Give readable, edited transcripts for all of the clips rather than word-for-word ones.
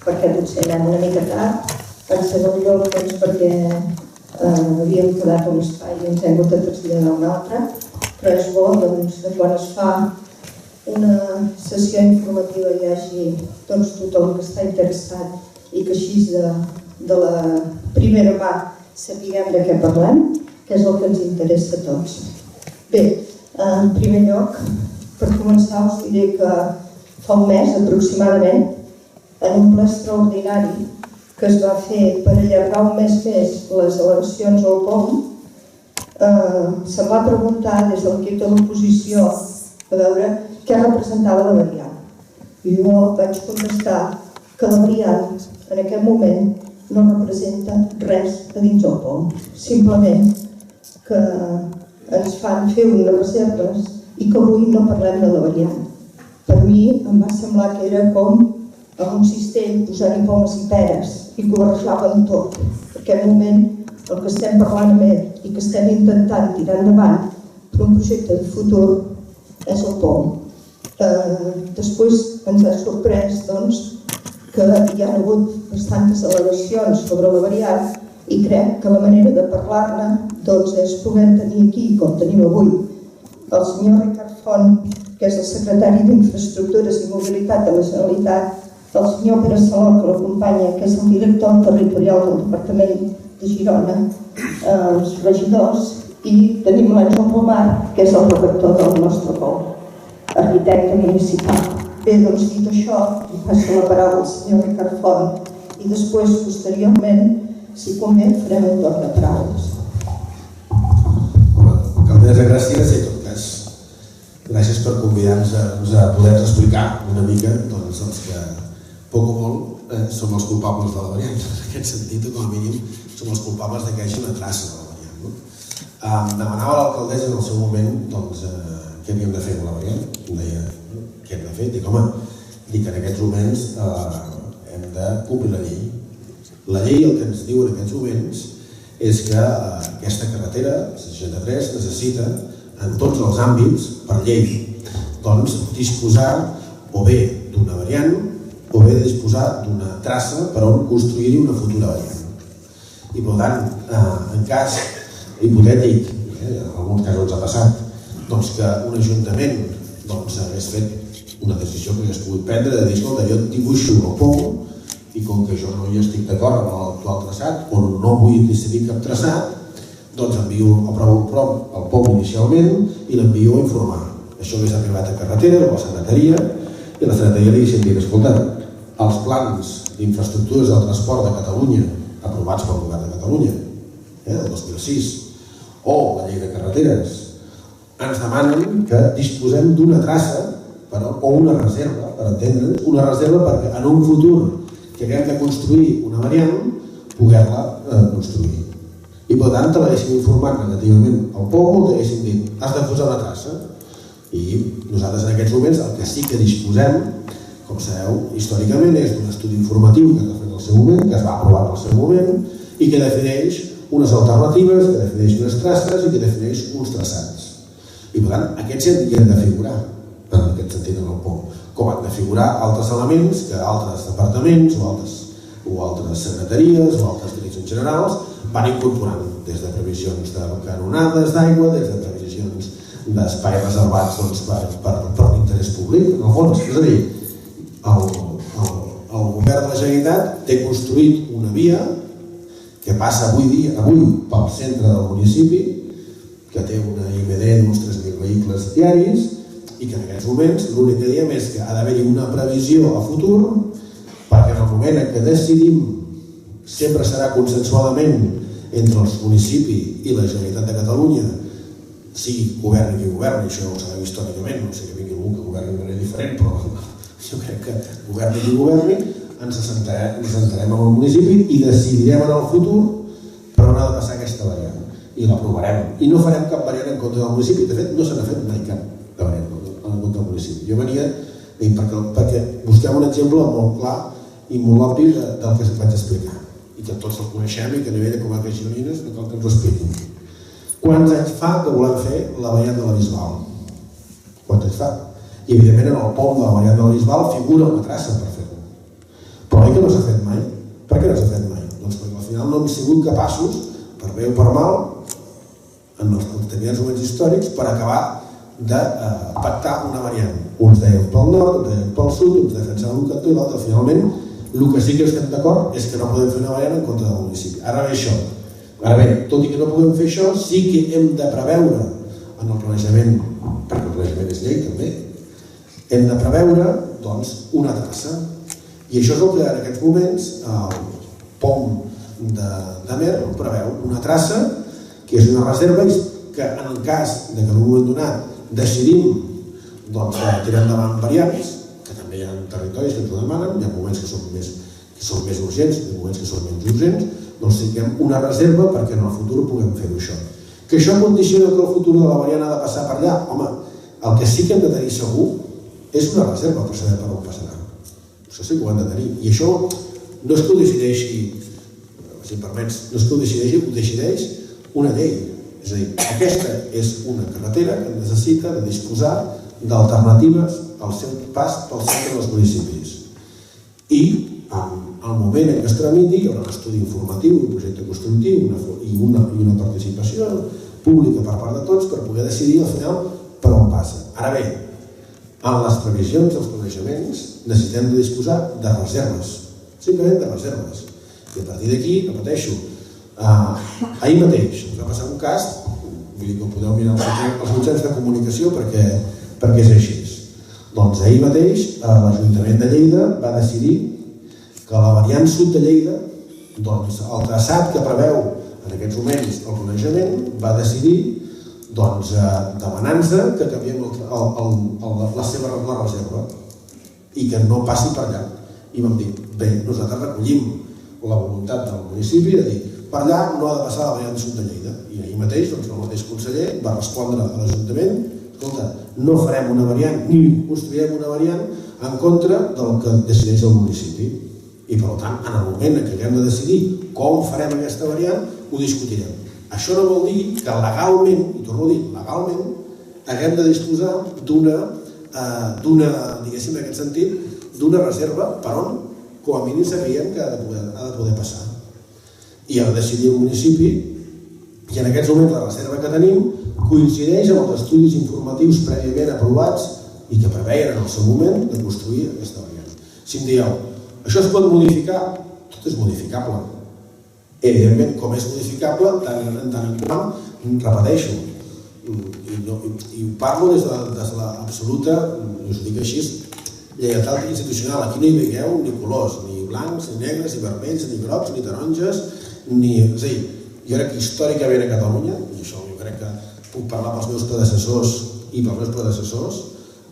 perquè potser anem una mica tard. En segon lloc, perquè havíem quedat un espai i ens hem hagut de traslladar a un altre, però és bo de quan es fa una sessió informativa hi hagi tothom que està interessat i que així de la primera mà sapiguem de què parlem, que és el que ens interessa a tots. Bé, en primer lloc, per començar us diré que fa un mes aproximadament, en un ple extraordinari que es va fer per allargar un mes més les eleccions al POM, se'm va preguntar des de l'equip de l'oposició a veure què representava la variant. I jo vaig contestar que la variant en aquest moment no representa res a dins del POM. Simplement que ens fan fer unes reserves i que avui no parlem de la variant. Per mi em va semblar que era com a un cistell posant-hi pomes i peres i que ho barrejaven tot. En aquest moment el que estem parlant amb ell i que estem intentant tirar endavant per un projecte de futur és el POM. Després ens ha sorprès que hi ha hagut bastantes al·legacions sobre la variant i crec que la manera de parlar-ne és poder tenir aquí, com tenim avui, el senyor Ricard Font, que és el secretari d'Infraestructures i Mobilitat de la Generalitat, el senyor Pere Saló, que l'acompanya, que és el director territorial del Departament de Girona, els regidors, i tenim l'Àngel Pomar, que és el redactor del nostre POM, arquitecte municipal. Bé, dit això, passo la paraula al senyor Ricard Font i després, posteriorment, si convé, farem un torn de paraules. Alcaldessa, gràcies i en tot cas gràcies per convidar-nos a poder-nos explicar una mica que poc o molt som els culpables de la variant. En aquest sentit, com a mínim, som els culpables que hi hagi una traça de la variant. Demanava a l'alcaldessa en el seu moment què havíem de fer amb la variant. Em deia, què hem de fer? Dic, home, en aquests moments hem de complir la llei. La llei el que ens diu en aquests moments és que aquesta carretera, la 63, necessita en tots els àmbits, per llei, disposar o bé d'una variant o bé de disposar d'una traça per on construir-hi una futura variant. I per tant, en cas hipotètic, en alguns casos ha passat, que un ajuntament hagués fet una decisió que hagués pogut prendre de dir, escolta, jo et dibuixo el POM i com que jo no hi estic d'acord amb l'actual traçat o no vull decidir cap traçat, aprovo el POM inicialment i l'envio a informar. Això hagués arribat a carretera o a secretaria i la secretaria li hagués dit, escolta, els plans d'infraestructures del transport de Catalunya aprovats pel govern de Catalunya del 2006 o la llei de carreteres ens demanen que disposem d'una traça o una reserva, per entendre'ns, una reserva perquè en un futur que haguem de construir una variant poder-la construir. I per tant te l'haguéssim informat negativament al POM o t'haguéssim dit, has de posar una traça. I nosaltres en aquests moments el que sí que disposem, com sabeu, històricament és d'un estudi informatiu que es va fer en el seu moment, que es va aprovar en el seu moment i que defineix unes alternatives, que defineix unes traces i que defineix uns traçats. I per tant, aquests hi han de figurar en aquest sentit en el POM, com han de figurar altres elements que altres departaments o altres secretaries o altres direccions generals van incorporant des de previsions de canonades d'aigua, des de previsions d'espais reservats per l'interès públic, en el fons. És a dir, el govern de la Generalitat té construït una via que passa avui pel centre del municipi, que té una IMD d'uns 3.000 vehicles diaris i que en aquests moments l'únic que diem és que ha d'haver-hi una previsió a futur perquè en el moment en què decidim sempre serà consensuadament entre els municipis i la Generalitat de Catalunya, sigui governi qui governi, això ho sabeu històricament, no sé que vingui algú que governi de manera diferent, però jo crec que governi qui governi, ens assentarem en el municipi i decidirem en el futur per on ha de passar aquesta variant i l'aprovarem. I no farem cap variant en contra del municipi, de fet no se n'ha fet mai cap de variant en contra del municipi. Jo venia perquè busquem un exemple molt clar i molt obvi del que vaig explicar i que tots el coneixem i que a nivell de comarques gironines no cal que ens ho expliquin. Quants anys fa que volem fer la variant de la Bisbal? Quants anys fa? I evidentment en el POM de la variant de la Bisbal figura una traça per fer-ho. Però oi que no s'ha fet mai? Per què no s'ha fet mai? Doncs perquè al final no hem sigut capaços, per bé o per mal, en els determinats moments històrics, per acabar de pactar una variant. Uns deien pel nord, uns deien pel sud, uns defensaven un cantó i l'altre. Finalment, el que sí que estem d'acord és que no podem fer una variant en contra del municipi. Ara ve això. Ara bé, tot i que no podem fer això, sí que hem de preveure en el planejament, perquè el planejament és llei també, hem de preveure doncs, una traça. I això és el que en aquests moments el POM d'Amer preveu, una traça que és una reserva que en el cas que en un moment donat decidim tirar endavant variants, que també hi ha territoris que ens ho demanen, hi ha moments que són més urgents, hi ha moments que són menys urgents, doncs tinguem una reserva perquè en el futur puguem fer això. Que això condiciona que el futur de la variant ha de passar per allà? Home, el que sí que hem de tenir segur és una reserva per saber per on passarà. Això sí que ho hem de tenir. I això no és que ho decideixi, si em permets, no és que ho decideix una llei. És a dir, aquesta és una carretera que necessita de disposar d'alternatives al seu pas pel centre dels municipis. I en el moment en què es tramiti hi haurà un estudi informatiu, un projecte constructiu i una participació pública per part de tots per poder decidir al final per on passa. Ara bé, en les previsions dels planejaments necessitem de disposar de reserves, simplement de reserves. I a partir d'aquí, repeteixo, ahir mateix ens va passar un cas, vull dir que ho podeu mirar als mitjans de comunicació perquè és així. Doncs ahir mateix l'Ajuntament de Lleida va decidir que la variant sud de Lleida, doncs el traçat que preveu en aquests moments el planejament, va decidir demanant-nos que canviem la seva reserva i que no passi per allà. I vam dir, bé, nosaltres recollim la voluntat del municipi de dir per allà no ha de passar la variant sud de Lleida. I ahir mateix el mateix conseller va respondre a l'Ajuntament, escolta, no farem una variant ni construirem una variant en contra del que decideix el municipi. I per tant, en el moment en què haguem de decidir com farem aquesta variant, ho discutirem. Això no vol dir que legalment, i torno a dir, legalment, haguem de disposar diguéssim, en aquest sentit, d'una reserva per on, com a mínim, sabíem que ha de poder passar. I ha de decidir el municipi, i en aquests moments la reserva que tenim coincideix amb els estudis informatius prèviament aprovats i que preveien en el seu moment de construir aquesta variant. Si em dieu, això es pot modificar? Tot és modificable. Evidentment, com és modificable, tant en quant, repeteixo, i ho parlo des de l'absoluta, us ho dic així, lleialtat institucional. Aquí no hi veieu ni colors, ni blancs, ni negres, ni vermells, ni grocs, ni taronges, ni... És a dir, jo crec que històricament a Catalunya, i això jo crec que puc parlar pels meus predecessors i pels meus predecessors,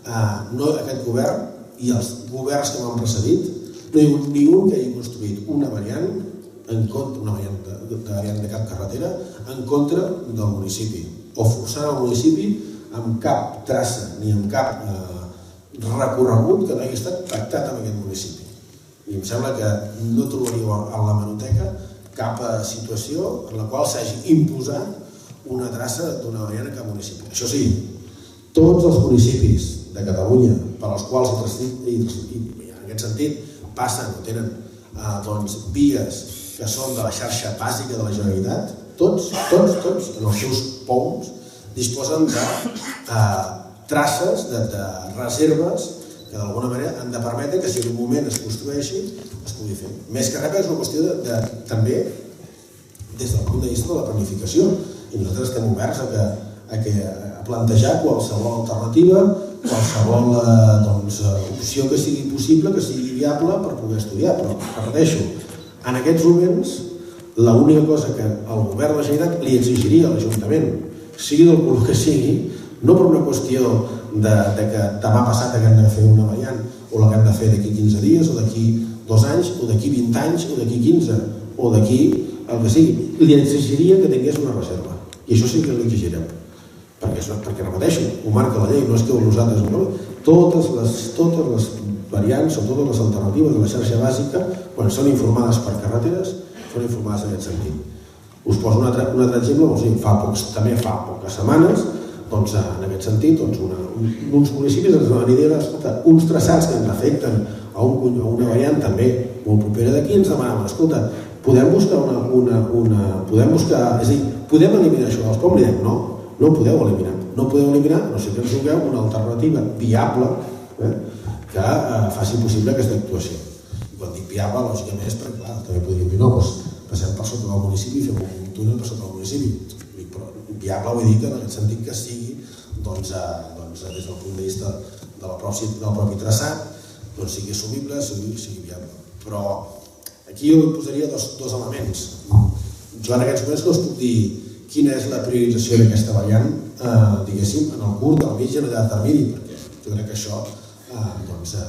aquest govern i els governs que m'han precedit, no hi ha hagut ningú que hagi construït una variant de cap carretera en contra del municipi o forçant el municipi amb cap traça ni amb cap recorregut que no hagi estat pactat amb aquest municipi. I em sembla que no trobaríeu a l'hemeroteca cap situació en la qual s'hagi imposat una traça d'una variant a cap municipi. Això sí, tots els municipis de Catalunya per als quals en aquest sentit passen o tenen vies que són de la xarxa bàsica de la Generalitat, tots, en els seus POMs, disposen de traces, de reserves que d'alguna manera han de permetre que si en un moment es construeixi, es pugui fer. Més que res és una qüestió també des del punt de vista de la planificació. I nosaltres estem oberts a plantejar qualsevol alternativa, qualsevol opció que sigui possible, que sigui viable per poder estudiar. Però, repeteixo, en aquests moments, l'única cosa que el govern de la Generalitat li exigiria a l'Ajuntament, sigui del color que sigui, no per una qüestió que demà passat haguem de fer una variant, o l'haguem de fer d'aquí 15 dies, o d'aquí 2 anys, o d'aquí 20 anys, o d'aquí 15, o d'aquí el que sigui, li exigiria que tingués una reserva. I això sí que li exigirem. Perquè repeteixo, ho marca la llei, no és que nosaltres no. Totes les variants o totes les alternatives de la xarxa bàsica, quan són informades per carreteres, són informades en aquest sentit. Us poso un altre exemple, també fa poques setmanes, en aquest sentit, uns municipis ens anirien a escoltar uns traçats que ens afecten a una variant també molt demanaven, escolta, podem buscar és a dir, podem eliminar això dels POM? Li diem, no ho podeu eliminar. No ho podeu eliminar, no sé que ens donem una alternativa viable que faci possible aquesta actuació. I quan dic viable, lògicament és perquè, clar, també podríem dir, no, passem per sota del municipi i fem un túnel per sota del municipi. Però viable vull dir que en aquest sentit que sigui, des del punt de vista del propi traçat, sigui assumible, sigui viable. Però aquí jo posaria dos elements. Jo en aquests moments no us puc dir quina és la priorització d'aquesta variant, diguéssim, en el curt, al mig i en el llarg termini, perquè jo crec que això,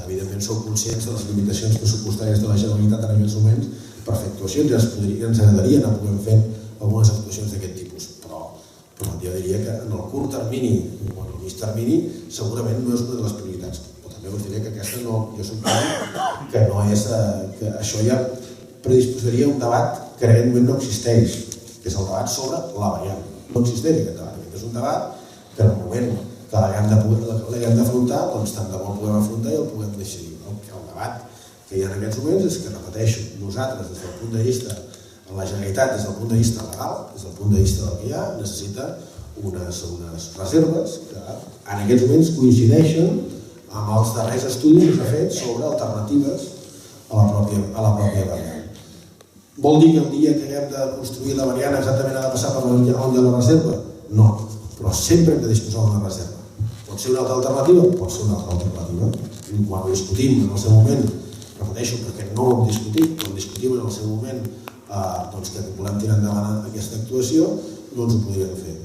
evidentment, sou conscients de les limitacions pressupostàries de la Generalitat en aquests moments per fer actuacions, i ens agradaria anar podent fer algunes actuacions d'aquest tipus, però jo diria que en el curt termini o en el mig termini segurament no és una de les prioritats, però també us diré que aquesta no, jo suposo que no és, que això ja predisposaria un debat que en aquest moment no existeix, que és el debat sobre la variant. No existeix aquest debat, és un debat que en el moment que l'haguem d'afrontar, doncs tant de bo el puguem afrontar i el puguem decidir. El debat que hi ha en aquests moments és que, repeteixo, nosaltres des del punt de vista, la Generalitat des del punt de vista legal, des del punt de vista del que hi ha, necessita unes reserves que en aquests moments coincideixen amb els darrers estudis que s'ha fet sobre alternatives a la pròpia variant. Vol dir que el dia que haguem de construir la variant exactament ha de passar per on hi ha la reserva? No, però sempre hem de disposar d'una reserva. Pot ser una altra alternativa? Pot ser una altra alternativa. Quan ho discutim en el seu moment, repeteixo, perquè no ho hem discutit, quan discutim en el seu moment que volem tirar endavant aquesta actuació, no ens ho podríem fer.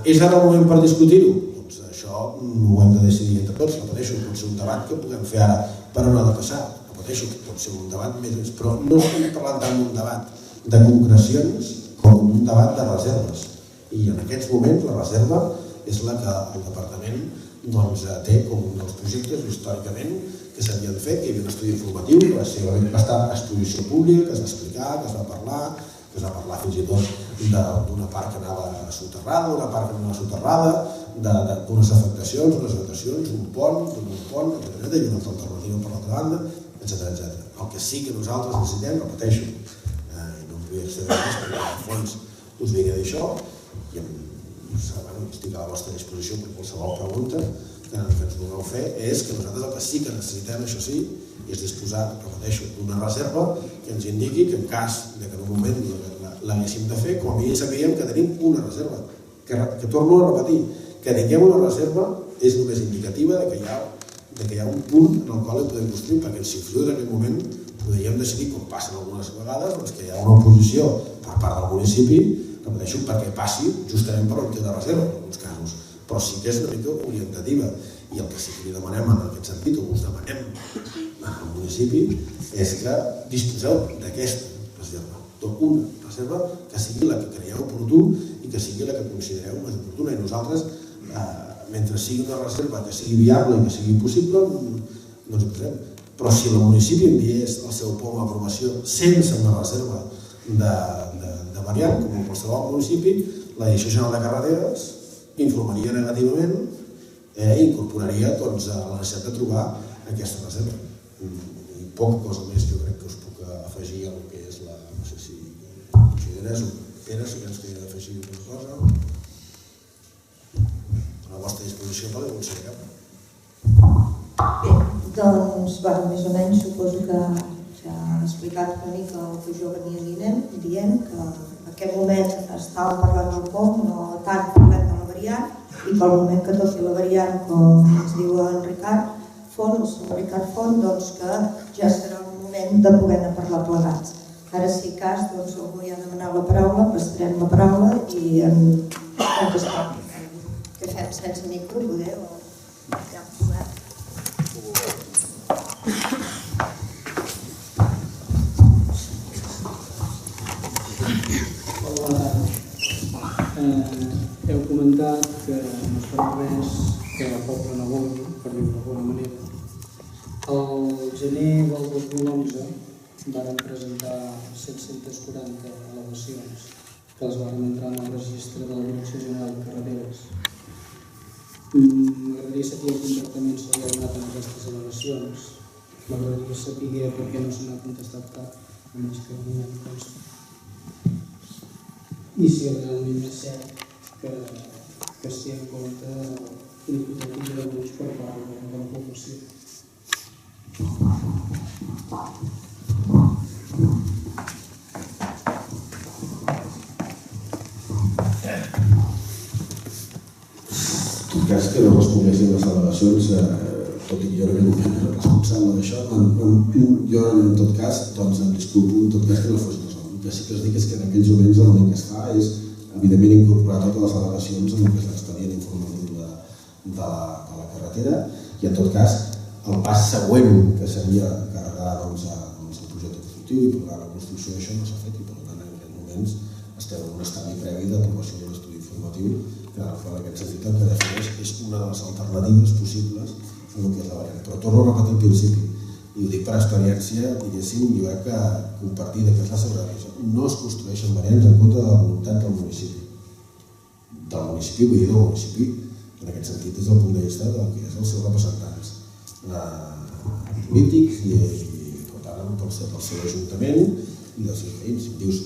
És ara el moment per discutir-ho? Doncs això ho hem de decidir entre tots, repeteixo, pot ser un debat que puguem fer ara per on ha de passar, repeteixo, pot ser un debat més, però no estem parlant tant d'un debat de concrecions com un debat de reserves. I en aquests moments la reserva és la que el departament té com un dels projectes històricament que s'havien fet, que hi havia un estudi informatiu que va estar a exposició pública, que es va explicar, que es va parlar fins i tot d'una part que anava soterrada, d'una part que no anava soterrada, d'unes afectacions, un pont, i una altra alternativa per l'altra banda, etc. El que sí que nosaltres necessitem, repeteixo, i no em vull extendre més perquè al fons us vinc a dir això, i estic a la vostra disposició per qualsevol pregunta que ens vulgueu fer, és que nosaltres el que sí que necessitem, això sí, és disposar, repeteixo, d'una reserva que ens indiqui que en cas que en un moment l'haguéssim de fer, com a mínim sabíem que tenim una reserva, que torno a repetir, que tinguem una reserva és només indicativa que hi ha un punt en el qual hi podem construir, perquè si en aquell moment podríem decidir, com passen algunes vegades, que hi ha una oposició per part del municipi, repeteixo, perquè passi justament per on té la reserva, en alguns casos, però sí que és una mica orientativa. I el que sí que li demanem en aquest sentit, o us demanem al municipi, és que disposeu d'aquesta reserva, d'una reserva que sigui la que creieu oportú i que sigui la que considereu més oportuna. I nosaltres, mentre sigui una reserva que sigui viable i que sigui possible, no ens hi posem. Però si el municipi enviés el seu POM a aprovació sense una reserva de variant, com en qualsevol municipi, la Direcció General de Carreteres informaria negativament i incorporaria la necessitat de trobar aquesta reserva. I poca cosa més jo crec que us puc afegir al que és la... No sé si consideres o Pere, si creus que hi ha d'afegir alguna cosa. A la vostra disposició per aconseguir. Bé, doncs, més o menys suposo que ja han explicat una mica el que jo venia dient, que en aquest moment estàvem parlant del POM, no tant parlem de la variant, i pel moment que toqui la variant, com ens diu en Ricard Font, doncs que ja serà el moment de poder-ne parlar plegats. Ara, si cas, algú hi ha demanat la paraula, passarem la paraula i en contestem. Què fem, sense micro, poder? Ja ho podem. Heu comentat que no es farà res, que el poble no vol, per dir-ho d'alguna manera. Al gener del 2011 varen presentar 740 al·legacions que les varen entrar en el registre de la Direcció General de Carreteres. M'agradaria saber quin tractament s'ha donat en aquestes al·legacions. M'agradaria saber per què no se n'ha contestat cap més que a mi em consta. I si realment és cert que es té en compte l'hipoteca de l'ús per part de la població. En tot cas que no responguessin les al·legacions, tot i que jo no era responsable d'això, jo en tot cas em disculpo en tot cas que no fos resolt. El que sí que us dic és que en aquells moments l'únic que es fa és evidentment incorporar totes les al·legacions en el que és l'expedient informatiu de la carretera i en tot cas el pas següent que seria carregar el projecte constructiu i programa de construcció d'això no s'ha fet i per tant en aquests moments estem en un estadi previ d'aprovació d'un estudi informatiu que en aquest sentit el que defineix és una de les alternatives possibles en el que és la variant. Però torno a repetir al principi, i ho dic per experiència, diguéssim, jo crec que compartir que és la seguretat, no es construeixen variants en contra de la voluntat del municipi. Del municipi, vull dir del municipi, en aquest sentit, des del punt de vista del que és els seus representants polítics i per tant del seu ajuntament i dels seus veïns. Dius,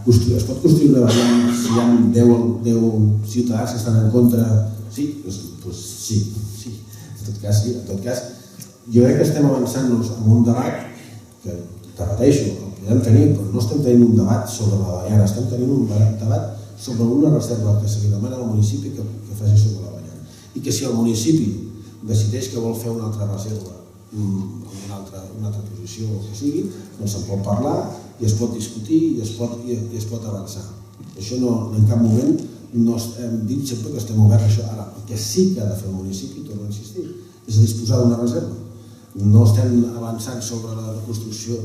es pot construir una variant si hi ha 10 ciutadans que estan en contra? Sí? Doncs sí. En tot cas, jo crec que estem avançant-nos en un debat que, repeteixo, el podem tenir, però no estem tenint un debat sobre la variant, estem tenint un debat sobre una reserva que se li demana al municipi que faci sobre la variant. I que si el municipi decideix que vol fer una altra reserva amb una altra posició o que sigui, doncs se'n pot parlar i es pot discutir i es pot avançar. Això no, en cap moment no hem dit sempre que estem oberts a això. Ara, el que sí que ha de fer el municipi, torno a insistir, és disposar d'una reserva. No estem avançant sobre la reconstrucció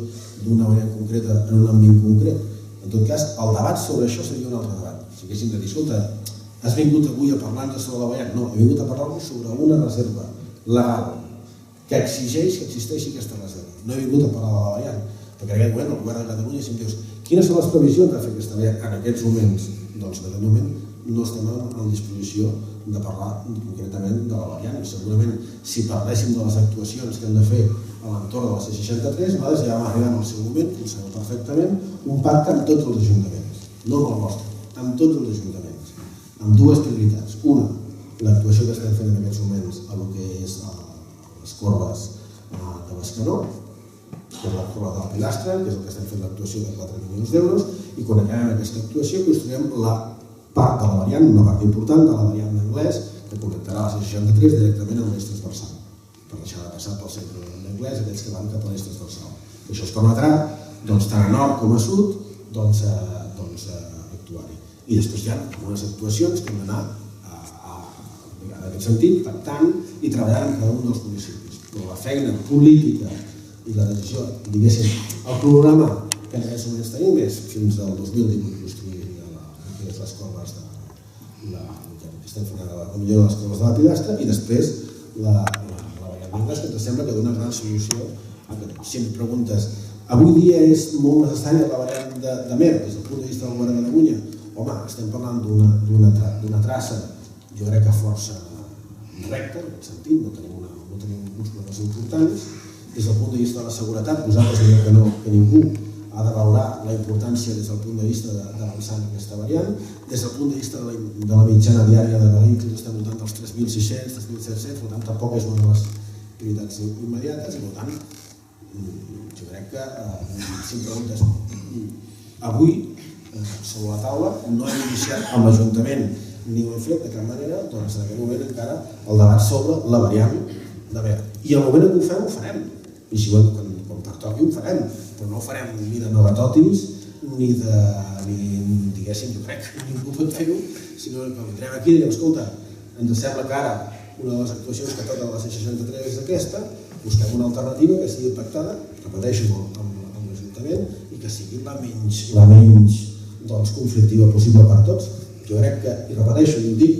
d'una variant concreta en un àmbit concret. En tot cas, el debat sobre això seria un altre debat. Si haguéssim de dir, escolta, has vingut avui a parlar-nos sobre la variant? No, he vingut a parlar-nos sobre una reserva legal que exigeix que existeixi aquesta reserva. No he vingut a parlar de la variant, perquè en aquest moment el govern de Catalunya si em dius quines són les previsions de fer aquesta variant en aquests moments? Doncs en aquest moment no estem en disposició de parlar concretament de la variant i segurament si parléssim de les actuacions que hem de fer a l'entorn de la C63 nosaltres ja vam arribar en el seu moment, ho sabeu perfectament, un pacte amb tots els ajuntaments, no amb el nostre, amb tots els ajuntaments, amb dues prioritats. Una, l'actuació que estem fent en aquests moments a el que és les corbes de Bescanó, que és la corba de la Pilastra, que és el que estem fent l'actuació de 4 milions d'euros, i quan acabem aquesta actuació construirem la part de la variant, una part important de la variant d'anglès, que connectarà la C63 directament amb l'eix transversal, per deixar de passar pel centre d'anglès aquells que van cap a l'eix transversal. Això es permetrà, tant a nord com a sud, actuar-hi. I després hi ha algunes actuacions que hem d'anar en aquest sentit, pactant i treballant en cada un dels municipis. Però la feina política i la decisió, diguéssim, el programa que en aquests moments tenim és fins al 2018 construir les corbes que estem fent ara, la millora de les corbes de la Pilastra i després la variant d'anglès, que ens sembla que dona una gran solució a que si em preguntes avui dia és molt necessària la variant de Mer des del punt de vista del govern de Catalunya? Home, estem parlant d'una traça jo crec que força recta en aquest sentit, no tenim uns problemes importants. Des del punt de vista de la seguretat, vosaltres dieu que ningú ha de valorar la importància des del punt de vista d'avançar en aquesta variant. Des del punt de vista de la mitjana diària de vehicles estem voltant dels 3.600, 3.700, per tant tampoc és una de les prioritats immediates i per tant jo crec que si em preguntes avui sobre la taula no hem iniciat amb l'Ajuntament ni ho hem fet de cap manera, doncs en aquest moment encara el debat sobre la variant de Mer. I al moment que ho fem, ho farem. I si quan pertoqui ho farem, però no ho farem ni de novatòtims ni diguéssim, jo crec que ningú pot fer-ho, sinó que vindrem aquí i direm, escolta, ens sembla que ara una de les actuacions que toca la C63 és aquesta, busquem una alternativa que sigui pactada, repeteixo, amb l'Ajuntament i que sigui la menys conflictiva possible per tots. Jo crec que, i repeteixo, i ho dic,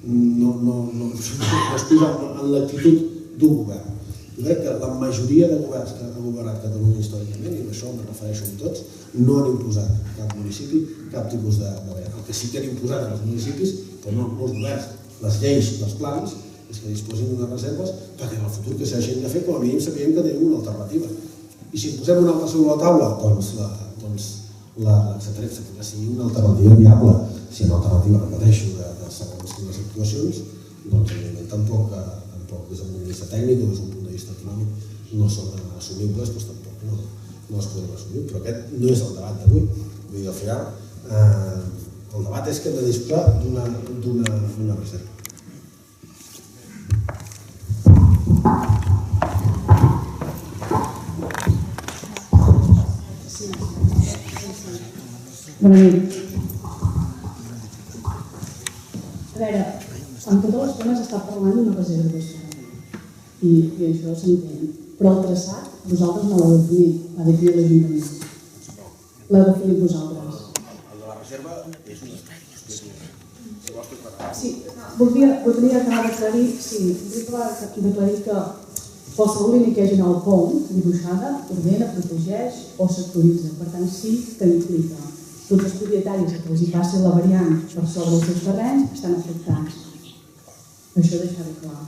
no es posa en l'actitud d'un govern. Jo crec que la majoria de governs que han governat Catalunya històricament, i amb això em refereixo a tots, no han imposat cap municipi cap tipus de variant. El que sí que han imposat als municipis, però no els governs, les lleis dels plans, és que disposin d'unes reserves perquè en el futur que s'hagin de fer com a mínim sabíem que tenim una alternativa. I si en posem una altra sobre la taula, doncs l'acceptarem que sigui una alternativa viable. Si en alternativa, repeteixo, de segons les actuacions, doncs evidentment tampoc des d'un punt de vista tècnic o des d'un punt de vista econòmic no són assumibles, doncs tampoc no es podem assumir. Però aquest no és el debat d'avui. Vull dir, al final, el debat és que hem de disposar d'una reserva. Bona nit. A veure, amb totes les zones està parlant d'una reserva de sòl i això s'entén, però el traçat vosaltres no l'heu definit, l'ha definit l'Ajuntament. L'heu definit vosaltres. El de la reserva és un Sí, voldria acabar d'aclarir que qualsevol línia que hi hagi en el pont dibuixada ordena, protegeix o sectoritza. Per tant, sí que implica tots els propietaris que els hi passi la variant per sobre dels seus terrenys estan afectats. Això deixar-ho clar.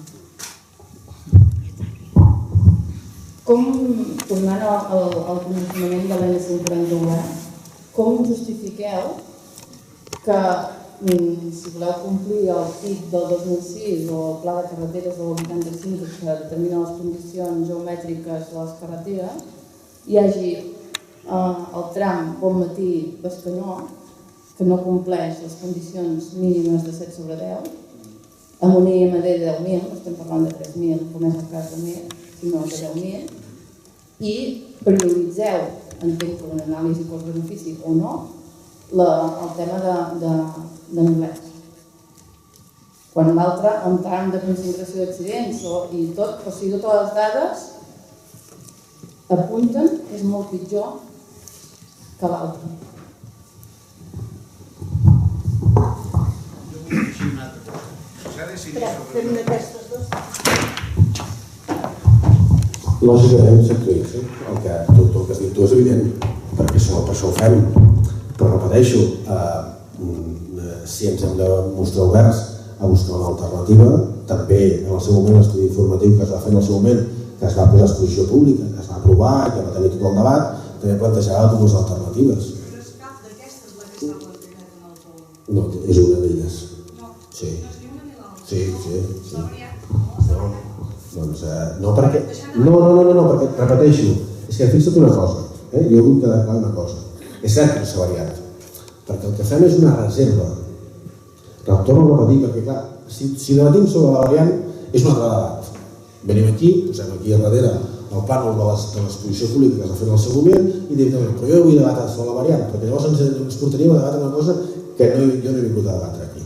Tornant al condicionament de l'N141, com justifiqueu que si voleu complir el FIC del 2006 o el Pla de Carreteres del 85 que determina les condicions geomètriques de les carreteres, hi hagi el tram Bonmatí-Bescanyó, que no compleix les condicions mínimes de 7/10, amb una IMD de 10.000, no estem parlant de 3.000, com és el cas de 1.000, sinó de 10.000, i prioritzeu, entenc per una anàlisi cost-benefici o no, el tema d'anglès. Quan l'altre, en tram de concentració d'accidents i tot, o sigui, totes les dades apunten que és molt pitjor que l'altre. Jo vull afegir una altra cosa. S'ha decidit Fem d'aquestes dues. Lògicament s'actualitza. Tot el que has dit tu és evident, perquè per això ho fem. Però repeteixo, si ens hem de mostrar oberts a buscar una alternativa, també en el seu moment l'estudi informatiu que es va fer en el seu moment, que es va posar a exposició pública, que es va aprovar i que va tenir tot el debat, també plantejava dues alternatives. Però no és cap d'aquestes la que està plantejada en el pont? No, és una d'elles. No, Sí. no és ni una ni l'altra. Sí. S'ha variat? Doncs no, perquè... No, perquè, repeteixo, és que fixa't una cosa, jo vull quedar clar una cosa. És cert que no s'ha variat, perquè el que fem és una reserva. Però torno a repetir, perquè clar, si debatim sobre la variant, és un altre debat. Venim aquí, posem aquí a darrere el plànol de l'exposició pública que es va fer en el seu moment i dic, però jo vull debatre sobre la variant, perquè llavors ens portaríem a debatre una cosa que jo no he vingut a debatre aquí.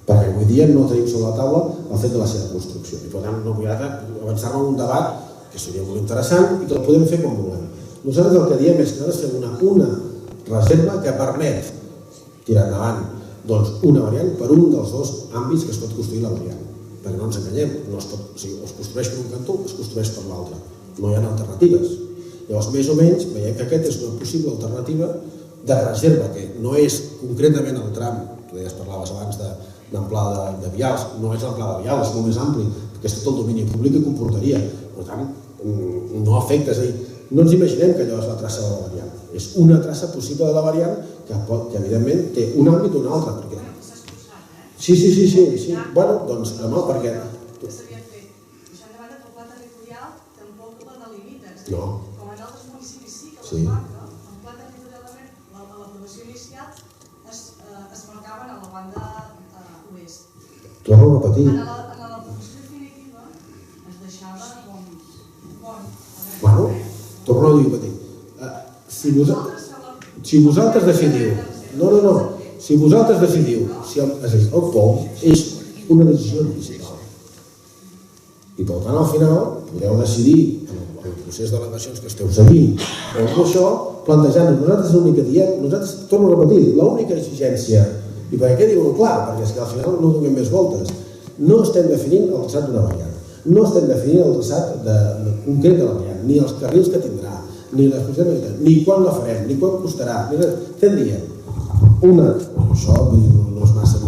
Perquè avui dia no tenim sobre la taula el fet de la seva construcció. I per tant no vull avançar-me en un debat que seria molt interessant i que el podem fer com volem. Nosaltres el que diem és que nosaltres fem una reserva que permet tirar endavant una variant per un dels dos àmbits que es pot construir la variant. Perquè no ens enganyem, o sigui, es construeix per un cantó o es construeix per l'altre. No hi ha alternatives. Llavors, més o menys, veiem que aquesta és una possible alternativa de reserva, que no és concretament el tram, tu parlaves abans d'amplada de vials, no és l'amplada de vials, és molt més ampli, perquè és tot el domini públic que comportaria. Per tant, no afecta, és a dir, no ens imaginem que allò és la traça de la variant. És una traça possible de la variant que evidentment té un àmbit o un altre. Perquè... Sí. Bueno, doncs, no, perquè... Què s'havia fet? Deixant de banda que el pla territorial tampoc la delimita. No. Com en altres municipis sí que la marca, el pla territorialment, a l'aprovació inicial es marcaven a la banda oest. Torno a repetir. En l'aprovació definitiva es deixava com... Bueno, torno a dir, si vosaltres decidiu, si vosaltres decidiu, el pont és una decisió municipal. I per tant, al final, podeu decidir, en el procés d'al·legacions que esteu seguint, o això, plantejant-nos, nosaltres l'únic que diem, nosaltres, torno a repetir, l'única exigència, i per què diu-ho clar? Perquè és que al final no donem més voltes, no estem definint el traçat d'una variant. No estem definint el traçat concret de la variant, ni els carrils que tindrà, ni les possibilitats, ni quan la farem, ni quan costarà, ni res. Estem dient, això no és massa, ho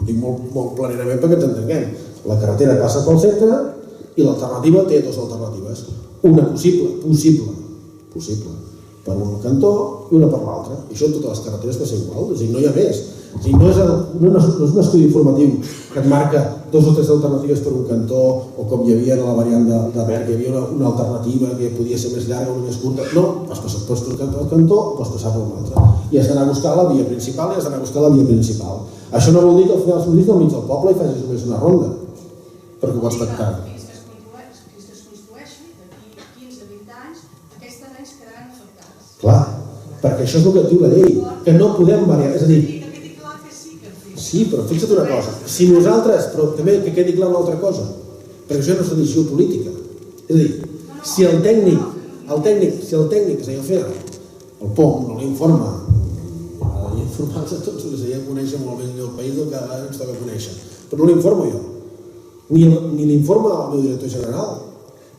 dic molt planerament perquè ens entenguem, la carretera passa pel centre i l'alternativa té dues alternatives, una possible, possible, per un cantó i una per l'altre. I això en totes les carreteres passa igual, és a dir, no hi ha més. No és un estudi informatiu que et marca 2 o 3 alternatives per un cantó, o com hi havia a la variant de Berg, que hi havia una alternativa que podia ser més llarga o més curta. No, pots passar per un cantó o pots passar per un altre. I has d'anar a buscar la via principal i has d'anar a buscar la via principal. Això no vol dir que al final sorgis del mig del poble i facis només una ronda, perquè ho pots pactar. Fins que es construeixi, d'aquí 15-20 anys, aquests terrenys quedaran afectats. Clar, perquè això és el que diu la llei, que no podem variar. És a dir, sí, però fixa't una cosa, si nosaltres, però també que quedi clar una altra cosa, perquè això no és una decisió política. És a dir, si el tècnic, és a dir, al final, el POM no l'informa, ha d'informar-se a tots, és a dir, ja conèixer molt bé el país del que ens toca conèixer, però no l'informo jo, ni l'informa el meu director general,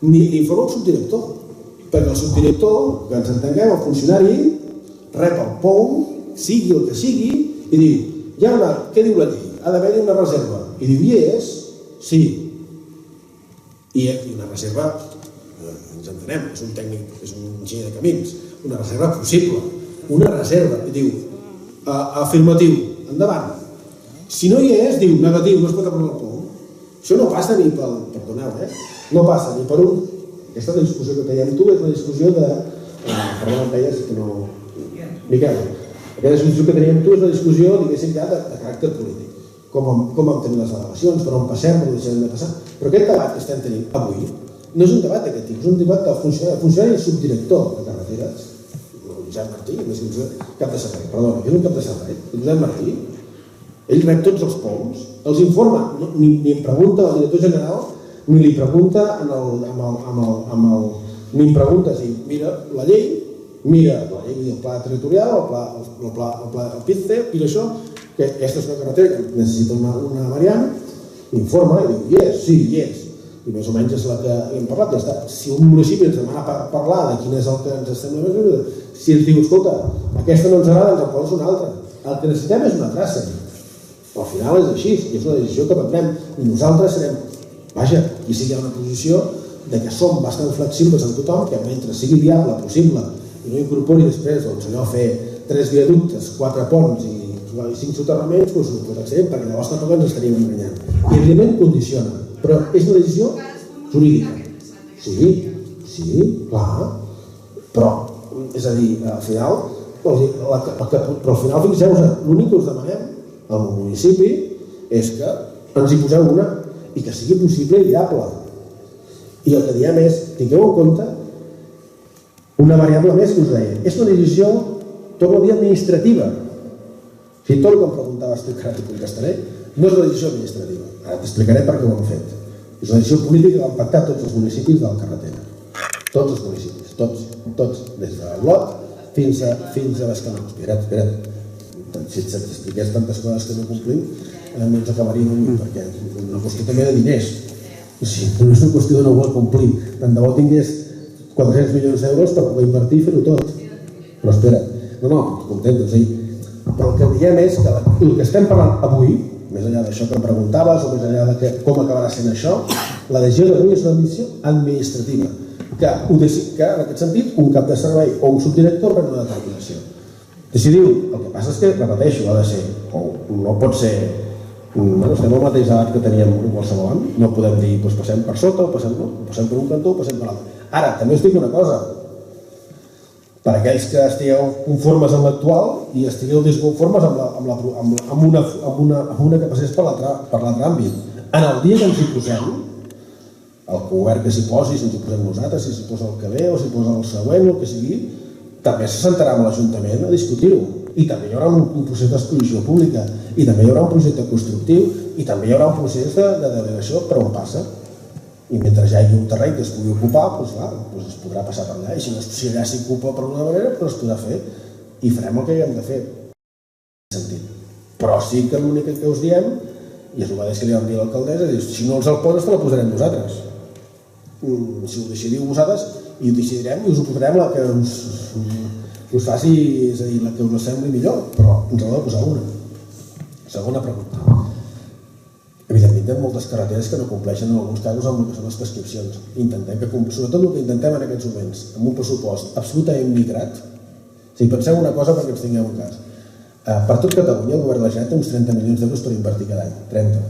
ni l'informa el subdirector, perquè el subdirector, que ens entenguem, el funcionari, rep el POM, sigui el que sigui, i diu, què diu la llei? Ha d'haver-hi una reserva. I diu, hi és? Sí. I una reserva, ens entenem, és un tècnic, és un enginyer de camins, una reserva possible, una reserva. I diu, afirmatiu, endavant. Si no hi és, diu, negatiu, no es pot aprovar el POM. Això no passa ni pel, perdoneu, no passa ni per un... Aquesta discussió que teiem tu és una discussió de... Perdó, em deies que no... Miquel, aquesta discussió que teníem tu és una discussió, diguéssim, ja de caràcter polític. Com hem tenit les delegacions, per on passem, per on deixem de passar. Però aquest debat que estem tenint avui no és un debat d'aquest tipus, és un debat del funcionari subdirector de carreteres, el Josep Martí, cap de servei, perdona, que és un cap de servei, el Josep Martí, ell rep tots els POMs, els informa, ni em pregunta al director general, ni li pregunta ni em pregunta si mira la llei, el pla territorial, el PICE, mira això, que aquesta és una carretera que necessita una variant, informa i diu, hi és, sí, hi és. I més o menys és la que hem parlat. Si un municipi ens demana parlar de quin és el que ens estem només, si ens diu, escolta, aquesta no ens agrada, ens en poses una altra. El que necessitem és una traça. Al final és així, i és una decisió que prendrem. I nosaltres serem, vaja, aquí sí que hi ha una posició de que som bastant flexibles amb tothom, que mentre sigui viable, possible, i no incorpori després, doncs allò, fer 3 viaductes, 4 ponts i 5 soterraments, doncs acceptem, perquè llavors tampoc ens estaríem enganyant. I evidentment condiciona, però és una decisió jurídica. Sí, clar, però, és a dir, al final, però al final, fixeu-vos, l'únic que us demanem al municipi és que ens hi poseu una i que sigui possible i viable. I el que diem és, tingueu en compte una variable més que us deia. És una decisió, torno a dir, administrativa. Si tot el que em preguntaves tu, que ara t'ho contestaré, no és una decisió administrativa. Ara t'explicaré per què ho hem fet. És una decisió política que van pactar tots els municipis de la carretera. Tots els municipis, tots, des de l'Olot fins a Bescanó. Espera't. Si t'expliqués tantes coses que no complim, no ens acabaríem amb mi, perquè és una qüestió també de diners. O sigui, no és una qüestió de no voler complir. Tant de bo tingués 400 milions d'euros per poder invertir i fer-ho tot. Però espera, no, contento, és a dir, però el que diem és que el que estem parlant avui, més enllà d'això que em preguntaves o més enllà de com acabarà sent això, la decisió d'avui és una decisió administrativa, que en aquest sentit un cap de servei o un subdirector pren una determinació. Decidiu, el que passa és que, repeteixo, ha de ser, o no pot ser, estem al mateix debat que teníem en qualsevol any, no podem dir, passem per sota, o passem per un cantó o passem per l'altre. Ara, també us dic una cosa, per aquells que estigueu conformes amb l'actual i estigueu disconformes amb una que passés per l'altre àmbit. En el dia que ens hi posem, el govern que s'hi posi, si ens hi posem nosaltres, si s'hi posa el que ve o si posa el següent o el que sigui, també se sentarà amb l'Ajuntament a discutir-ho. I també hi haurà un procés d'exposició pública, i també hi haurà un projecte constructiu, i també hi haurà un procés de delegació per on passa. I mentre ja hi hagi un terreny que es pugui ocupar, doncs es podrà passar per allà. I si allà s'ocupa per una manera, doncs es podrà fer. I farem el que haguem de fer. Però sí que l'únic que us diem, i és el mateix que li vam dir a l'alcaldessa, és si no els el poses, te la posarem nosaltres. Si ho decidiu vosaltres, i ho decidirem i us ho posarem la que us faci, és a dir, la que us sembli millor, però ens ha de posar una. Segona pregunta. Evidentment, hi ha moltes carreteres que no compleixen en alguns casos amb el que són les prescripcions. Sobretot el que intentem en aquests moments, amb un pressupost absolutament migrat, si penseu una cosa perquè ens tinguem un cas. Per tot Catalunya, el govern de la Generalitat té uns 30 milions d'euros per invertir cada any, 30.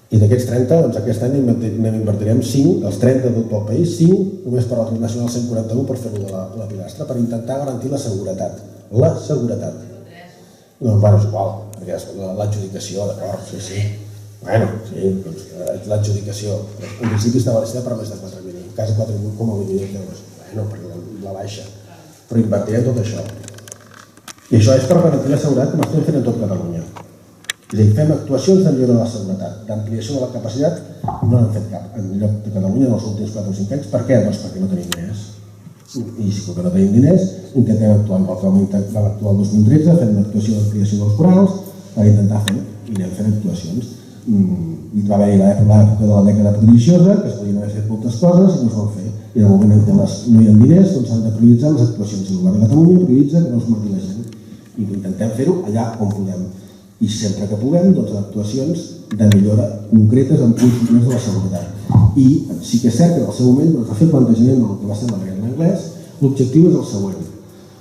I d'aquests 30, doncs aquest any n'invertirem 5, dels 30 de tot el país, 5 només per al Nacional 141 per fer-ho de la pilastra, per intentar garantir la seguretat. La seguretat. No, bueno, és igual, perquè és l'adjudicació, d'acord, sí. Bueno, sí, l'adjudicació. En principi estava listada per més de 4 milions, quasi 4,8 milions d'euros. Bueno, perquè la baixa. Però invertirem tot això. I això és per garantir la seguretat com estem fent en tot Catalunya. És a dir, fem actuacions de millora de la seguretat, d'ampliació de la capacitat, no n'hem fet cap en lloc de Catalunya en els últims 4 o 5 anys. Per què? Doncs perquè no tenim diners. I si no tenim diners, intentem actuar igual que vam actuar el 2013, fent una actuació d'ampliació dels corrals, per intentar fer, i anem fent actuacions. Va haver-hi l'època de la dècada prodigiosa, que es podien haver fet moltes coses i no es van fer. I en el moment en què no hi ha diners, doncs s'han de prioritzar les actuacions. El govern de Catalunya prioritza que no es morti la gent. I intentem fer-ho allà on podem. I sempre que puguem, doncs, actuacions de millora concretes en punts concrets de la seguretat. I sí que és cert que en el seu moment, doncs, a fer plantejament del que va ser la variant en anglès, l'objectiu és el següent.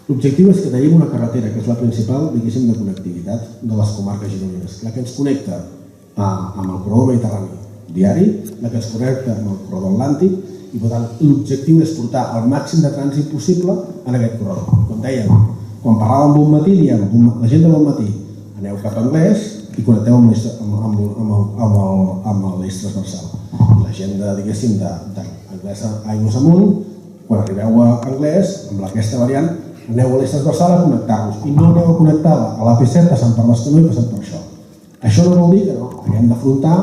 L'objectiu és que tenim una carretera, que és la principal, diguéssim, de connectivitat de les comarques gironines, la que ens connecta amb el corredor mediterrani diari, la que ens connecta amb el corredor atlàntic, i per tant l'objectiu és portar el màxim de trànsit possible en aquest corredor. Com dèiem, quan parlàvem d'un matí, diem, la gent de bon matí, aneu cap a Anglès i connecteu amb l'eix transversal. I la gent, diguéssim, d'Anglès a Aigües amunt, quan arribeu a Anglès, amb aquesta variant, aneu a l'eix transversal a connectar-los i no aneu a connectar a l'AP7 passant per l'Escanó i passant per això. Això no vol dir que no, haguem d'afrontar,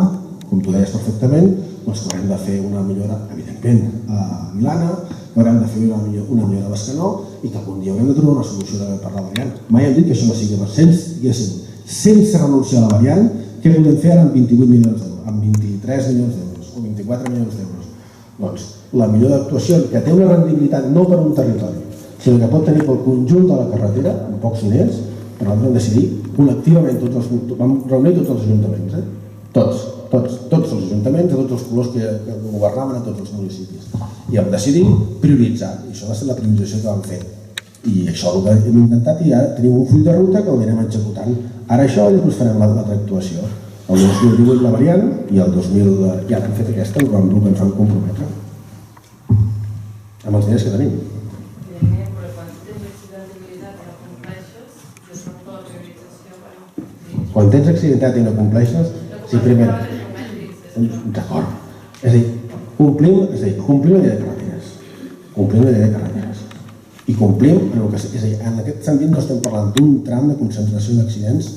com tu deies perfectament, doncs que haurem de fer una millora, evidentment, a Milana, que haurem de fer una millora a l'Escanó i que algun dia haurem de trobar una solució per la variant. Mai hem dit que això no sigui sense renunciar a la variant, què podem fer ara amb 28 milions d'euros, amb 23 milions d'euros o 24 milions d'euros? Doncs la millor d'actuació que té una rendibilitat no per un territori, sinó que pot tenir pel conjunt de la carretera, amb pocs diners, per nosaltres vam decidir col·lectivament, vam reunir tots els ajuntaments, tots els ajuntaments, de tots els colors que governaven a tots els municipis. I vam decidir prioritzar, i això va ser la priorització que vam fer. I això és el que hem intentat i ara tenim un full de ruta que el anirem executant. Ara això i després farem l'altra actuació. El 2018 la variant i el 2000 ja hem fet aquesta, el que ens vam comprometre. Amb els diners que tenim. Quan tens accidentat i no compleixes, sí, primer... D'acord. És a dir, complim la llei de carreteres. Complim la llei de carreteres. I complim, és a dir, en aquest sentit no estem parlant d'un tram de concentració d'accidents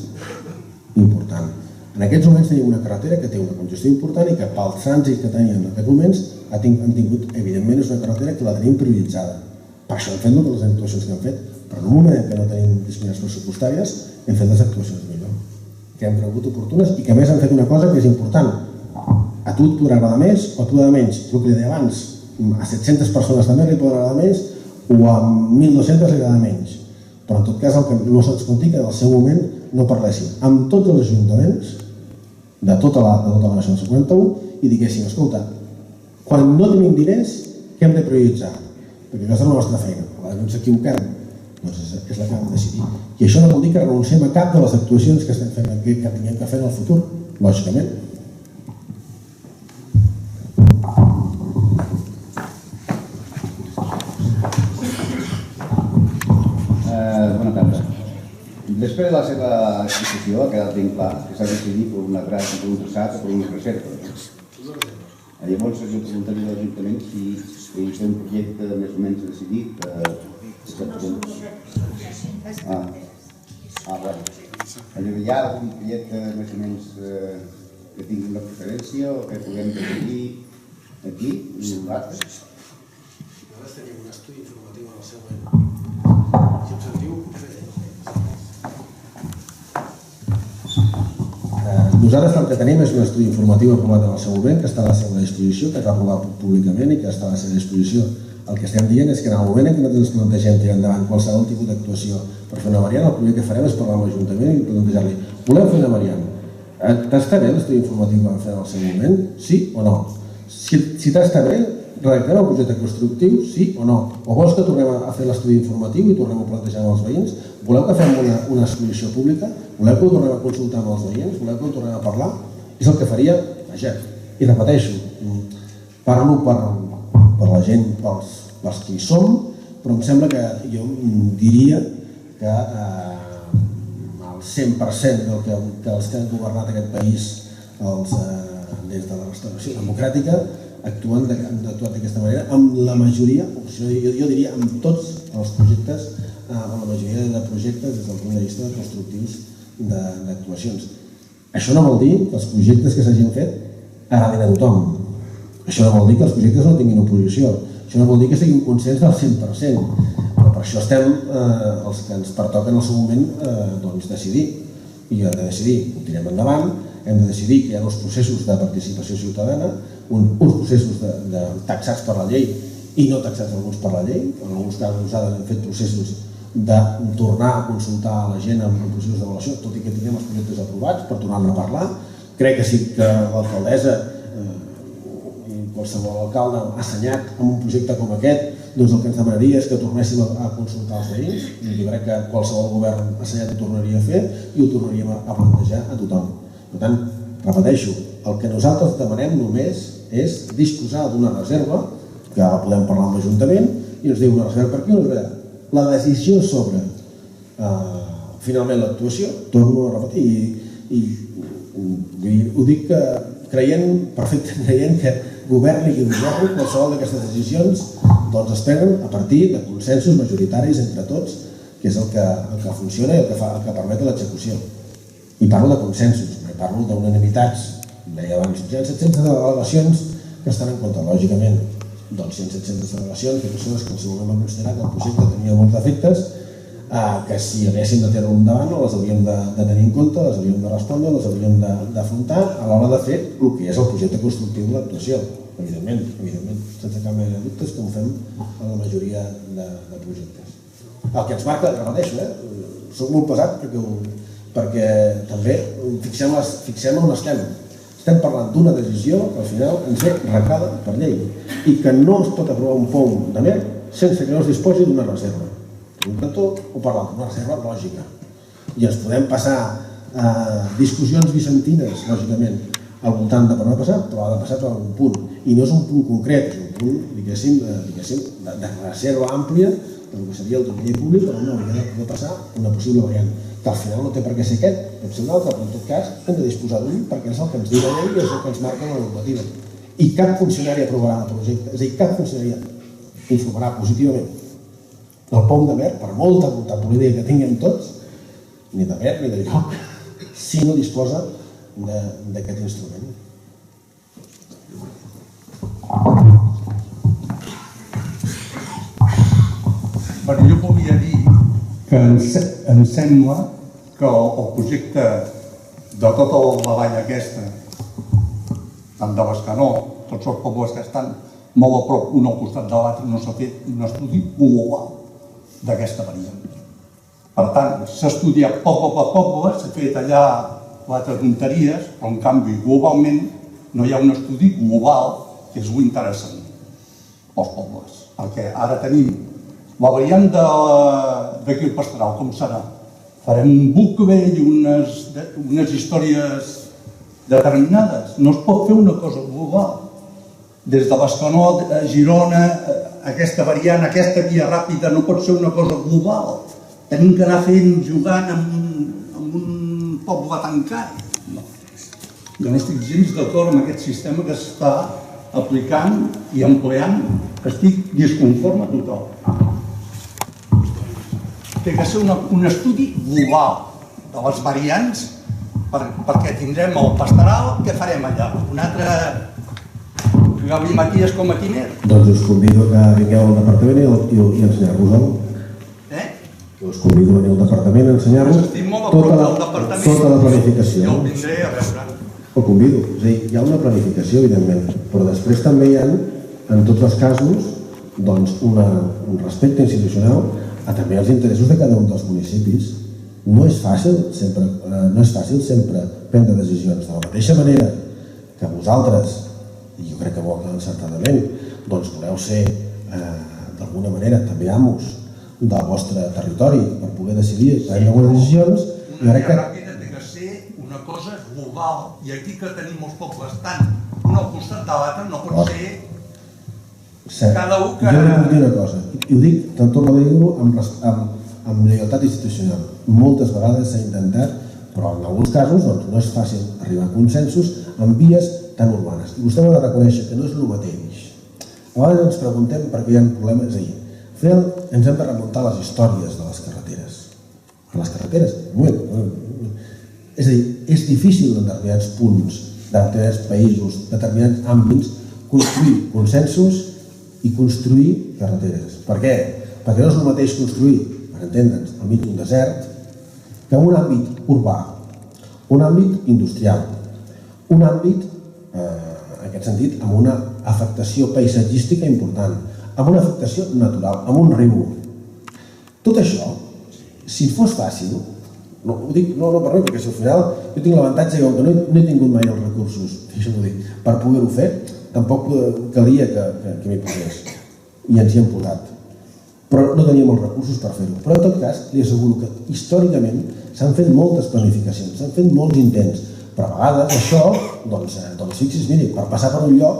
important. En aquests moments tenim una carretera que té una congestió important i que pel trànsit que teníem en aquests moments han tingut, evidentment, és una carretera que la tenim prioritzada. Per això hem fet totes les actuacions que hem fet, però en un moment en què no tenim disponibles pressupostàries hem fet les actuacions millor, que hem cregut oportunes i que a més han fet una cosa que és important. A tu et podrà agradar més o a tu agradar menys. El que li deia abans, a 700 persones també li podrà agradar més o a 1.200 li agrada menys. Però en tot cas el que no se'ns conti que en el seu moment no parléssim amb tots els ajuntaments de tota la Nacional 51 i diguéssim, escolta, quan no tenim diners, què hem de prioritzar? Perquè aquesta és la nostra feina. A vegades ens equivoquem, doncs és la que hem de decidir. I això no vol dir que renunciem a cap de les actuacions que estem fent, que tinguem que fer en el futur, lògicament. Bona tarda. Després de la seva exposició ha quedat ben clar que s'ha decidit per una gràcia, per un traçat o per una recerca. Llavors jo preguntaria a l'Ajuntament si hi ha un projecte més o menys decidit. Hi ha algun projecte més o menys que tingui una preferència o que puguem decidir aquí i nosaltres? Nosaltres tenim un estudi informatiu en el següent. Si em sentiu, nosaltres el que tenim és un estudi informatiu aprovat en el seu moment, que està a la seva disposició, que es va aprovar públicament i que està a la seva disposició. El que estem dient és que en el moment en què nosaltres ens plantegem tirar endavant qualsevol tipus d'actuació per fer una variant, el primer que farem és parlar amb l'Ajuntament i plantejar-li, volem fer una variant. T'està bé l'estudi informatiu que vam fer en el seu moment? Sí o no? Si t'està bé, redactem el projecte constructiu, sí o no? O vols que tornem a fer l'estudi informatiu i tornem a plantejar amb els veïns? Voleu que fem una exposició pública? Voleu que ho tornem a consultar amb els veïns? Voleu que ho tornem a parlar? És el que faria, vaja, i repeteixo, parlo per la gent, pels que hi som, però em sembla que jo diria que el 100% que els que han governat aquest país des de la restauració democràtica han actuat d'aquesta manera, amb la majoria, jo diria amb tots els projectes, amb la majoria de projectes des del punt de vista constructius d'actuacions. Això no vol dir que els projectes que s'hagin fet agradin a tothom. Això no vol dir que els projectes no tinguin oposició. Això no vol dir que siguin conscients del 100%. Però per això estem els que ens pertoca en el seu moment decidir. I hem de decidir, ho tirem endavant, hem de decidir que hi ha dos processos de participació ciutadana, uns processos taxats per la llei i no taxats alguns per la llei. En alguns casos nosaltres hem fet processos de tornar a consultar a la gent en processos d'avaluació, tot i que tinguem els projectes aprovats per tornar-ne a parlar. Crec que sí que l'alcaldessa i qualsevol alcalde ha assenyat amb un projecte com aquest, doncs el que ens demanaria és que tornéssim a consultar els veïns, i jo crec que qualsevol govern assenyat ho tornaria a fer i ho tornaríem a plantejar a tothom. Per tant, repeteixo, el que nosaltres demanem només és disposar d'una reserva, que la podem parlar amb l'Ajuntament, i ens diu una reserva per aquí, una reserva. La decisió sobre finalment l'actuació, torno a repetir, i ho dic perfectament creient que governi qui governi, qualsevol d'aquestes decisions es prenen a partir de consensos majoritaris entre tots, que és el que funciona i el que permet l'execució. I parlo de consensos, parlo d'unanimitats. Deia abans, hi ha 700 delegacions que estan en contra, lògicament. Doncs hi ha 700 delegacions de persones que en el seu moment van considerar que el projecte tenia molts defectes, que si haguéssim de fer-ho endavant les hauríem de tenir en compte, les hauríem de respondre, les hauríem d'afrontar a l'hora de fer el que és el projecte constructiu de l'actuació. Evidentment, sense cap mena de dubtes, com fem en la majoria de projectes. El que ens marca, repeteixo, soc molt pesat perquè també fixem on estem. Estem parlant d'una decisió que al final ens ve reglada per llei i que no es pot aprovar un pont de mer sense que no es disposi d'una reserva. Un cantó o per l'altre, una reserva lògica. I ens podem passar discussions vicentines, lògicament, al voltant de per on ha passat, però ha de passar per un punt. I no és un punt concret, és un punt, diguéssim, de reserva àmplia del que seria el domini públic, però no hauria de passar una possible variant, que al final no té per què ser aquest, pot ser un altre, però en tot cas hem de disposar d'un, perquè és el que ens diu la llei i és el que ens marca la normativa. I cap funcionari aprovarà el projecte, és a dir, cap funcionari informarà positivament del pont de mer, per molta voluntat política que tinguem tots, ni de mer ni de lloc, si no disposa d'aquest instrument. Però jo volia dir que em sembla que el projecte de tota la vall aquesta, tant de Bescanó, tots els pobles que estan molt a prop un al costat de l'altre, no s'ha fet un estudi global d'aquesta variant. Per tant, s'ha estudiat poble per poble, s'ha fet allà quatre tonteries, però en canvi globalment no hi ha un estudi global que és l'interessant pels pobles. Perquè ara tenim la variant d'aquí al Pastoral, com serà? Farem un bucle i unes històries determinades. No es pot fer una cosa global. Des de Bescanó a Girona, aquesta variant, aquesta via ràpida no pot ser una cosa global. Tenim que anar fent, jugant amb un poble tancat. No. Jo no estic gens d'acord amb aquest sistema que s'està aplicant i empleant. Estic disconforme a tothom. Té que ser un estudi global de les variants perquè tindrem el Pastoral, què farem allà? Un altre Gabriel com a Tiner? Doncs us convido que vingueu al departament i ensenyar-vos-ho. Us convido a venir al departament a ensenyar-vos tota la planificació. Jo el vindré a veure. El convido. És a dir, hi ha una planificació, evidentment, però després també hi ha, en tots els casos, un respecte institucional a també els interessos de cada un dels municipis. no és fàcil sempre prendre decisions. De la mateixa manera que vosaltres, i jo crec que molt encertadament, doncs voleu ser d'alguna manera també amos del vostre territori per poder decidir, prendre algunes decisions. Una via ràpida té que ser una cosa global, i aquí que tenim els pobles tant un al costat de l'altre no pot ser cada un que... Jo li vull dir una cosa, i ho dic, tant torno a dir-ho amb lleialtat institucional. Moltes vegades s'ha intentat, però en alguns casos no és fàcil arribar a consensos en vies tan urbanes. I vostè m'ha de reconèixer que no és el mateix. A vegades ens preguntem per què hi ha problemes. És a dir, al final ens hem de remuntar les històries de les carreteres. A les carreteres, és a dir, és difícil en determinats punts, de determinats països, determinats àmbits, construir consensos i construir carreteres. Per què? Perquè no és el mateix construir, per entendre'ns, al mig d'un desert, que un àmbit urbà, un àmbit industrial, un àmbit, en aquest sentit, amb una afectació paisatgística important, amb una afectació natural, amb un riu. Tot això, si fos fàcil, no ho dic no per mi, perquè si al final jo tinc l'avantatge que no he tingut mai els recursos, per poder-ho fer, tampoc calia que m'hi posés, i ens hi hem posat. Però no teníem els recursos per fer-ho. Però en tot cas, li asseguro que històricament s'han fet moltes planificacions, s'han fet molts intents, però a vegades això, doncs fixi's, miri, per passar per un lloc,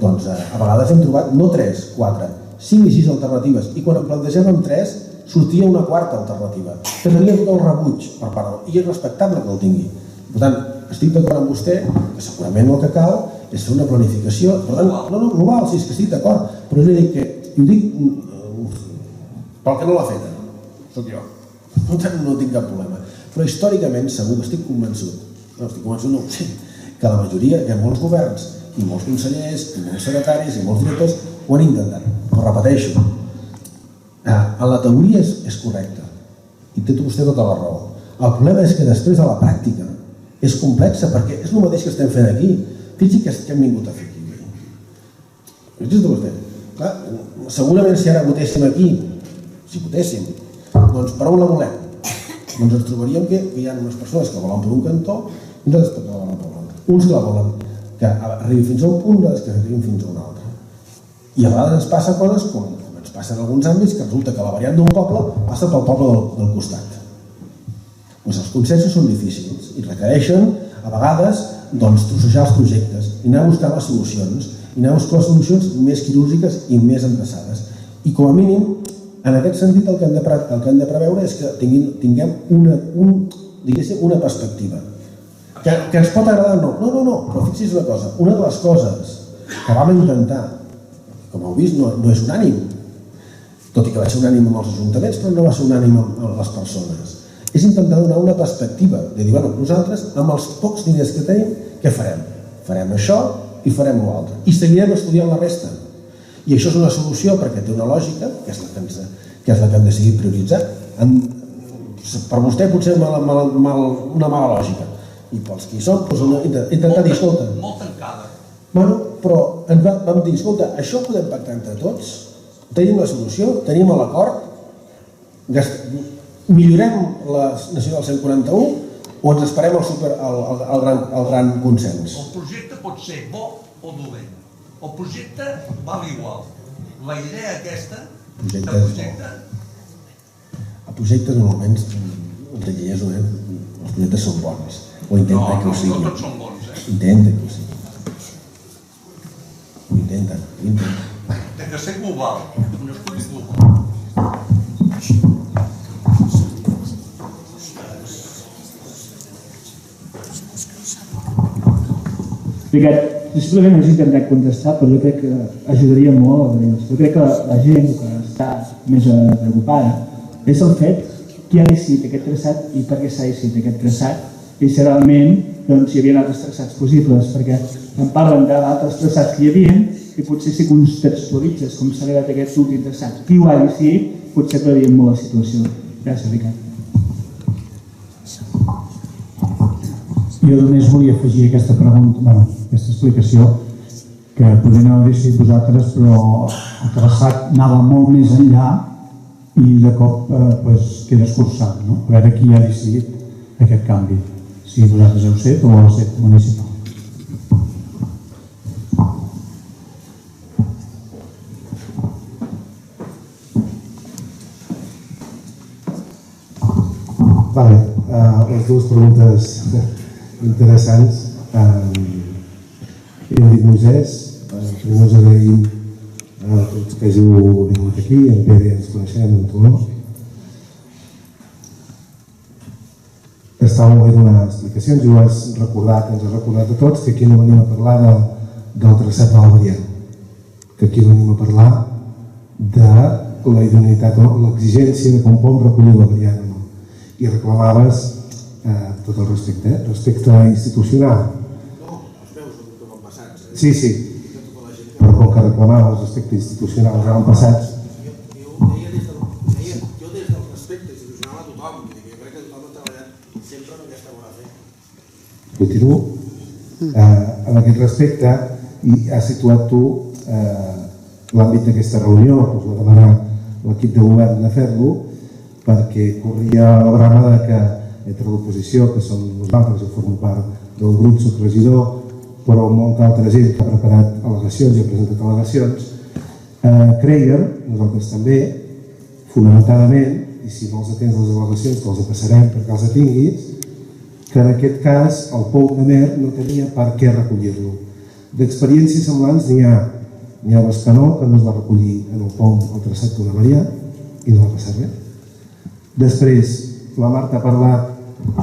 doncs a vegades hem trobat no 3, 4, 5 i 6 alternatives, i quan en plantegem 3 sortia una quarta alternativa, que tenia tot el rebuig per part, i és respectable que el tingui. Per tant, estic d'acord amb vostè que segurament el que cal és fer una planificació, per tant, no global, sí, és que estic d'acord, però jo dic que, ho dic pel que no l'ha fet, soc jo, no tinc cap problema, però històricament segur que estic convençut, no ho sé, que la majoria, que molts governs, i molts consellers, i molts secretaris, i molts directors ho han intentat, però repeteixo, en la teoria és correcta, i té vostè tota la raó. El problema és que després de la pràctica és complexa, perquè és el mateix que estem fent aquí. Fixi que hem vingut a fer aquí. Fixi-se vostè. Clar, segurament si ara votéssim aquí, si votéssim, doncs per on la volem? Doncs ens trobaríem que hi ha unes persones que volen per un cantó i nosaltres que la volen per l'altre. Uns que la volen que arribi fins a un punt, nosaltres que arribin fins a un altre. I a vegades ens passa coses com ens passa en alguns àmbits, que resulta que la variant d'un poble passa pel poble del costat. Doncs els consensos són difícils i requereixen, a vegades, trossejar els projectes i anar a buscar les solucions, i anar a buscar les solucions més quirúrgiques i més endreçades. I com a mínim, en aquest sentit, el que hem de preveure és que tinguem una perspectiva. Que ens pot agradar o no. No, però fixi's una cosa, una de les coses que vam intentar, com heu vist, no és unànim, tot i que va ser unànim amb els ajuntaments, però no va ser unànim amb les persones. És intentar donar una perspectiva, de dir, nosaltres, amb els pocs diners que tenim, què farem? Farem això i farem l'altre. I seguirem estudiant la resta. I això és una solució perquè té una lògica, que és la que hem decidit prioritzar. Per vostè potser una mala lògica. I pels que hi són, intentar dir, escolta... Molt tancada. Però ens vam dir, escolta, això ho podem pactar entre tots? Tenim la solució, tenim l'acord, millorem la Nacional 141 o ens esperem al gran consens? El projecte pot ser bo o dolent. El projecte val igual. La idea aquesta del projecte... El projecte normalment, els projectes són bons. O intenten que ho siguin. No tots són bons, Intenten que ho siguin. Ho intenten. Té que ser global, un estudi global. Simplement no has intentat contestar, però jo crec que ajudaria molt a veure. Jo crec que la gent que està més preocupada és el fet qui ha decidit aquest traçat i per què s'ha decidit aquest traçat i si realment hi havia altres traçats possibles, perquè em parlen d'altres traçats que hi havia i potser si contextualitzes com s'ha arribat aquest últim traçat, qui ho ha decidit, potser aclariríem molt la situació. Gràcies, Ricard. Jo només volia afegir aquesta pregunta, aquesta explicació, que potser no heu decidit vosaltres, però el traçat anava molt més enllà i de cop queda escurçat, no? A veure qui ha decidit aquest canvi, si vosaltres heu set o el set municipal. Les dues preguntes interessants. Hem dit Moisès, primer us agraïm a tots que hàgiu vingut aquí, en Pere ja ens coneixem, en tu no. Està molt bé donar explicacions i ho has recordat, ens has recordat a tots que aquí no venim a parlar del traçat de la variant, que aquí venim a parlar de la idoneïtat o l'exigència de com pot recollir la variant. I reclamaves tot el respecte institucional. No, els meus avantpassats. Sí, però com que reclamaves respecte institucional als avantpassats... Jo des del respecte institucional a tothom, jo crec que tothom ha treballat sempre en aquesta bona fe. Continuo. En aquest respecte, i has situat tu l'àmbit d'aquesta reunió, us va demanar l'equip de govern de fer-lo, perquè corria la brama que entre l'oposició, que som nosaltres, jo formo part del grup, soc regidor, però molta altra gent que ha preparat al·legacions i ha presentat al·legacions, creien, nosaltres també, fonamentadament, i si no els atens les al·legacions, que els passarem perquè els atinguis, que en aquest cas el pou de Mer no tenia per què recollir-lo. D'experiències semblants n'hi ha. N'hi ha a Bescanó, que no es va recollir en el pou el traçat d'una variant, i no va passar res. Després, la Marta ha parlat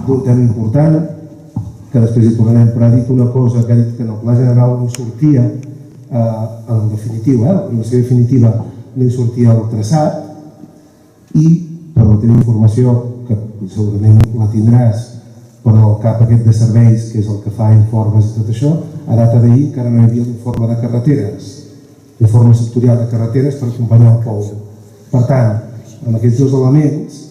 d'un tema important, que després hi tornarem, però ha dit una cosa que ha dit que en el pla general no sortia, en definitiu, la privació definitiva no hi sortia el traçat, i per la teva informació, que segurament la tindràs, però el cap aquest de serveis, que és el que fa informes i tot això, a data d'ahir encara no hi havia l'informe de carreteres, l'informe sectorial de carreteres per acompanyar el pou. Per tant, amb aquests dos elements,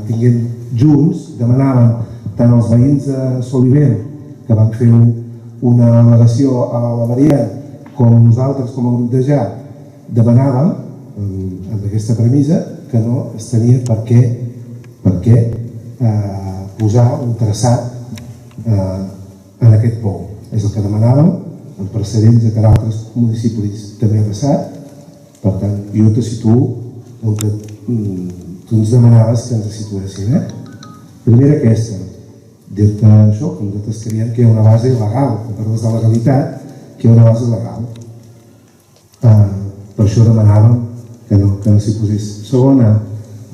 tinguent junts, demanaven tant els veïns de Solivent, que van fer una al·legació a la variant, com nosaltres, com a grup de JA, demanàvem, amb aquesta premissa, que no es tenia per què posar un traçat en aquest pou. És el que demanàvem, en precedents de que altres municipis també ha passat. Per tant, jo te situo on tu ens demanaves que ens situéssim. Primera aquesta, dir-te això, que nosaltres creiem que hi ha una base legal, que parles de legalitat, que hi ha una base legal. Per això demanàvem que no s'hi posés. Segona,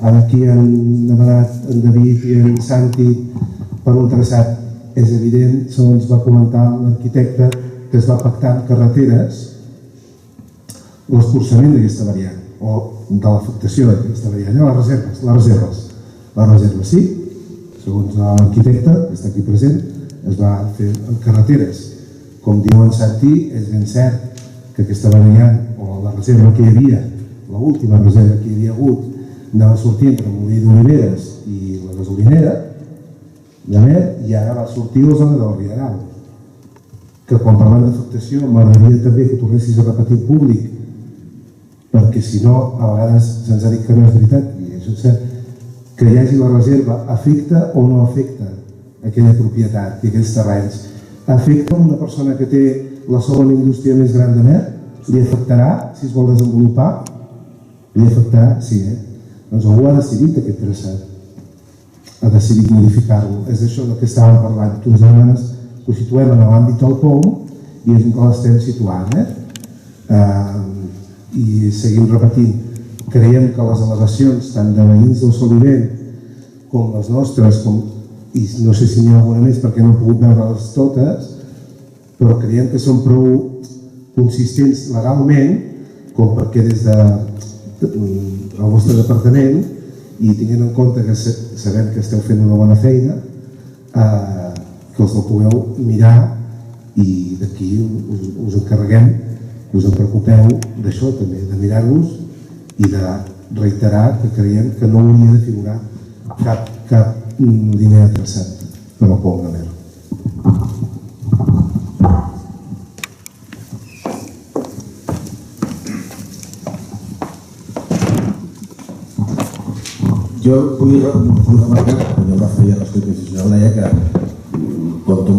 aquí han demanat en David i en Santi per un traçat. És evident, segons va comentar l'arquitecte, que es va pactar amb carreteres l'escurçament d'aquesta variant, o de l'afectació d'aquesta variant, les reserves, sí, segons l'arquitecte, que està aquí present, es va fer amb carreteres. Com diu en Santi, és ben cert que aquesta variant, o la reserva que hi havia, l'última reserva que hi havia hagut, anava a sortir entre Molí d'Oliveres i la gasolinera de Mer, i ara va sortir a la zona del Rieral. Que quan parlant d'afectació m'agradaria també que tornessis a repetir en públic, perquè si no, a vegades se'ns ha dit que no és veritat, i això és cert, que hi hagi la reserva afecta o no afecta aquella propietat i aquells terrenys. Afecta una persona que té la segona indústria més gran de Mer? Li afectarà si es vol desenvolupar? Li afectarà? Sí, Doncs algú ha decidit aquest traçat. Ha decidit modificar-lo. És això del que estàvem parlant. Tu ens demanes que ho situem en l'àmbit del POM i és on l'estem situant. I seguim repetint. Creiem que les al·legacions tant de veïns del Solivent com les nostres, i no sé si n'hi ha alguna més perquè no he pogut veure-les totes, però creiem que són prou consistents legalment com perquè des del vostre departament, i tenint en compte que sabem que esteu fent una bona feina, que us la pugueu mirar i d'aquí us encarreguem que us en preocupeu d'això també, de mirar-vos i de reiterar que creiem que no hauria de figurar cap línia de traçat per al Pou de Mer. Jo vull remarcar, quan jo em referia a l'escola institucional, deia que, quan tu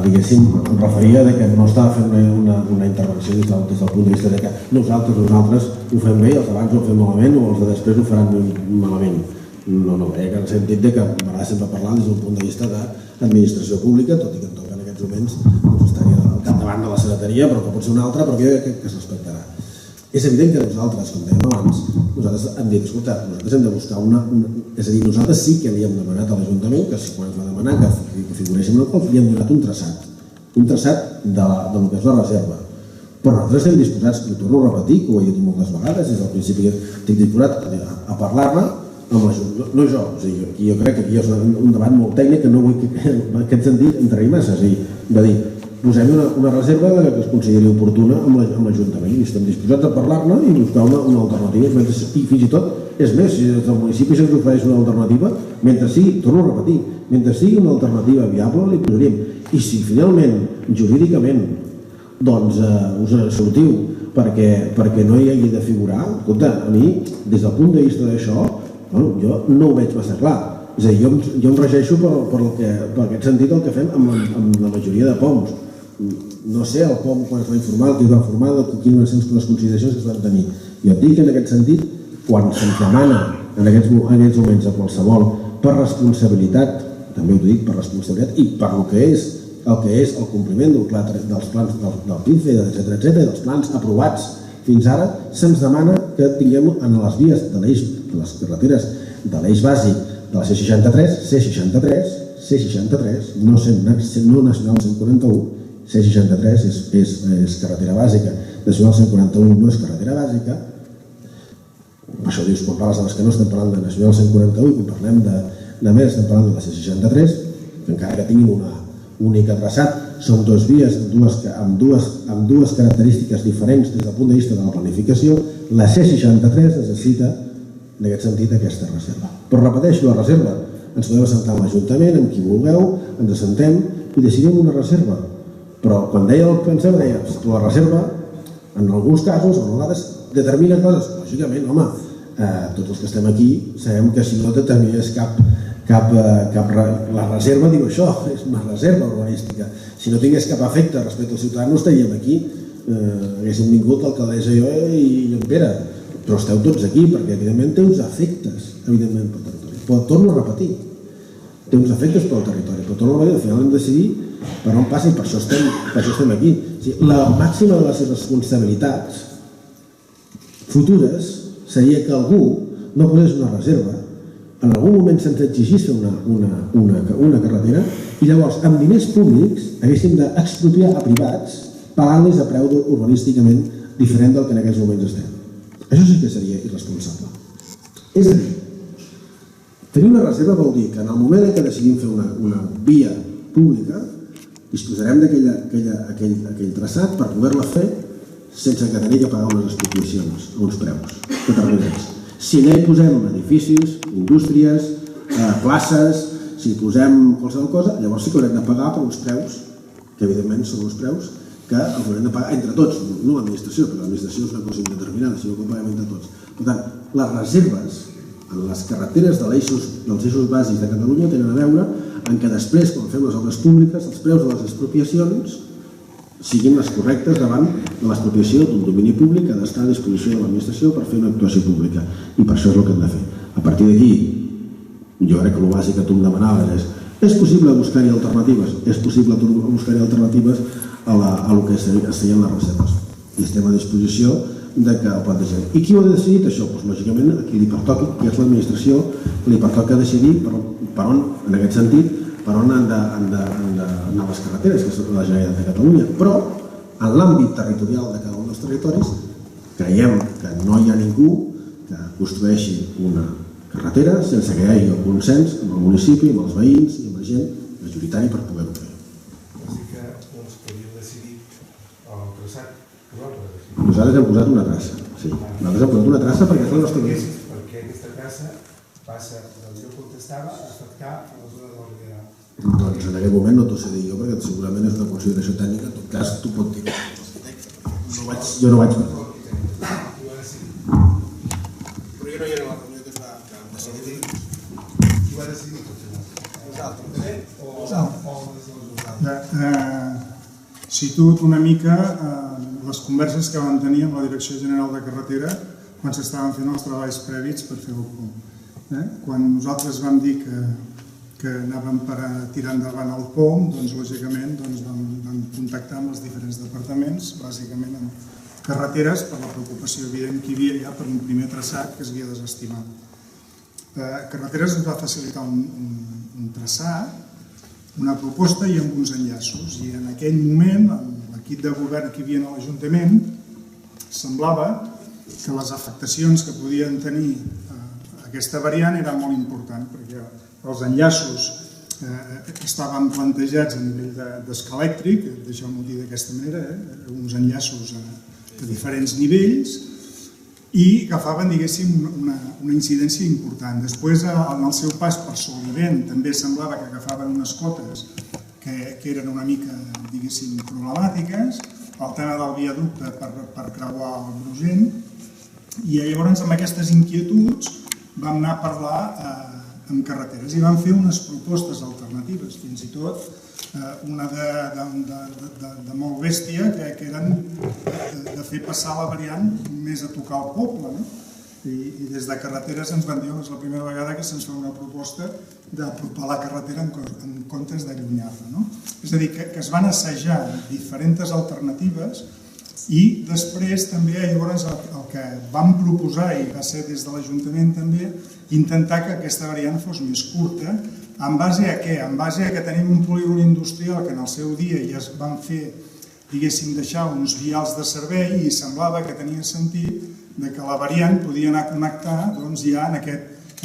diguéssim, em referia que no estava fent una intervenció des del punt de vista que nosaltres ho fem bé, els d'abans ho fem malament o els de després ho faran malament. No, que en el sentit que m'agrada sempre parlar des d'un punt de vista d'administració pública, tot i que em toca en aquests moments estaria al capdavant de la secretaria, però que pot ser una altra, però que es respectarà. És evident que nosaltres, com dèiem abans, nosaltres hem dit, escolta, nosaltres hem de buscar és a dir, nosaltres sí que li hem demanat a l'Ajuntament, que quan es va demanar que figuréssim en el cop, li hem donat un traçat del que és la reserva. Però nosaltres estem disposats, i ho torno a repetir, que ho he dit moltes vegades, des del principi que estic disposat a parlar-ne amb l'Ajuntament, no jo, jo crec que aquí és un debat molt tècnic que no vull que en aquest sentit entri massa, és a dir, de dir, posem una reserva que es consideri oportuna amb l'Ajuntament i estem disposats a parlar-ne i buscar una alternativa. I fins i tot, és més, si des del municipi se'ns ofereix una alternativa, mentre sigui, torno a repetir, mentre sigui una alternativa viable, li posaríem. I si finalment, jurídicament, doncs us sortiu perquè no hi hagi de figurar, escolta, a mi, des del punt de vista d'això, jo no ho veig massa clar. És a dir, jo em regeixo per aquest sentit el que fem amb la majoria de POMs. No sé el POM quan es va informar, el que es va formar, quines són les consideracions que es van tenir. Jo et dic que en aquest sentit, quan se'ns demana en aquests moments a qualsevol per responsabilitat, també ho dic, per responsabilitat i per el que és el compliment dels plans del PINCE, etc., dels plans aprovats fins ara, se'ns demana que tinguem en les vies de les carreteres de l'eix bàsic de la C63, no nacional 141, C63 és carretera bàsica, nacional 141 no és carretera bàsica. Per això dius, quan parles de les que no estem parlant de nacional 141 i quan parlem de més estem parlant de la C63, que encara que tinguin una única traçat, són dues vies amb dues característiques diferents des del punt de vista de la planificació. La C63 necessita en aquest sentit aquesta reserva. Però repeteixo, la reserva ens podem assentar amb l'Ajuntament, amb qui vulgueu, ens assentem i decidim una reserva. Però quan deia el penseu, deia, la reserva, en alguns casos, en vegades, determina coses. Lògicament, home, tots els que estem aquí sabem que si no determinés la reserva, diu això, és una reserva urbanística. Si no tingués cap efecte respecte als ciutadans, no estaríem aquí. Haguéssim vingut l'alcaldessa i jo i en Pere. Però esteu tots aquí, perquè evidentment té uns efectes, evidentment, pel territori. Però torno a repetir, té uns efectes pel territori, però torno a repetir, al final hem de decidir per on passa i per això estem aquí. La màxima de les responsabilitats futures seria que algú no posés una reserva, en algun moment se'ns exigís fer una carretera i llavors amb diners públics haguéssim d'expropiar a privats pagant-los a preu urbanísticament diferent del que en aquests moments estem. Això sí que seria irresponsable. És a dir, tenir una reserva vol dir que en el moment en què decidim fer una via pública disposarem d'aquell traçat per poder-la fer sense que tenir que pagar unes expropiacions a uns preus determinats. Si allà hi posem edificis, indústries, places, si hi posem qualsevol cosa, llavors sí que haurem de pagar per uns preus, que evidentment són uns preus que els haurem de pagar entre tots, no l'administració, perquè l'administració és una cosa indeterminada, sinó que ho paguem entre tots. Per tant, les reserves en les carreteres dels eixos bàsics de Catalunya tenen a veure en què després, quan fem les obres públiques, els preus de les expropiacions siguin les correctes davant de l'expropiació d'un domini públic que ha d'estar a disposició de l'administració per fer una actuació pública. I per això és el que hem de fer. A partir d'aquí, jo crec que el bàsic que tu em demanaves és possible buscar-hi alternatives? És possible buscar-hi alternatives a lo que serien les reserves. I estem a disposició de que el plantegem. I qui ho ha decidit això? Doncs lògicament a qui li pertoqui, que és l'administració, li pertoca decidir per on, en aquest sentit, per on han d'anar les carreteres, que és la Generalitat de Catalunya. Però, en l'àmbit territorial de cada un dels territoris, creiem que no hi ha ningú que construeixi una carretera sense que hi hagi el consens amb el municipi, amb els veïns i amb la gent majoritari per poder-ho fer. Vol dir que uns que havíeu decidit el traçat, nosaltres hem posat una traça, sí. Nosaltres hem posat una traça perquè és la nostra via. Perquè aquesta traça passa del lloc on estava a afectar a la zona del Riera. Doncs en aquest moment no t'ho sé dir jo, perquè segurament és una consideració tècnica, en tot cas tu pot dir. Jo no vaig veure. Però jo no hi era a la reunió que es va decidir. va decidir situo una mica les converses que vam tenir amb la Direcció General de Carretera quan s'estaven fent els treballs prèvits per fer el POM. Quan nosaltres vam dir que anàvem per tirar endavant el POM, doncs lògicament vam contactar amb els diferents departaments, bàsicament amb carreteres, per la preocupació evident que hi havia ja per un primer traçat que s'havia desestimat. Carreteres ens va facilitar un traçat, una proposta i amb uns enllaços, i en aquell moment l'equip de govern que hi havia a l'Ajuntament semblava que les afectacions que podien tenir aquesta variant eren molt importants, perquè els enllaços estaven plantejats a nivell d'escalèctric, deixeu-m'ho dir d'aquesta manera, uns enllaços a diferents nivells, i agafaven, diguéssim, una incidència important. Després, en el seu pas per Solivent, també semblava que agafaven unes cotes que eren una mica, diguéssim, problemàtiques, el tema del viaducte per creuar el Brugent, i llavors amb aquestes inquietuds vam anar a parlar amb carreteres i vam fer unes propostes alternatives, fins i tot una de molt bèstia, que eren de fer passar la variant més a tocar el poble. I des de carreteres ens van dir que és la primera vegada que se'ns fa una proposta d'apropar la carretera en comptes d'allunyar-la. És a dir, que es van assajar diferents alternatives i després també llavors el que vam proposar, i va ser des de l'Ajuntament també, intentar que aquesta variant fos més curta. En base a què? En base a que tenim un polígon industrial que en el seu dia ja es van fer, diguéssim, deixar uns vials de servei i semblava que tenia sentit que la variant podia anar a connectar ja en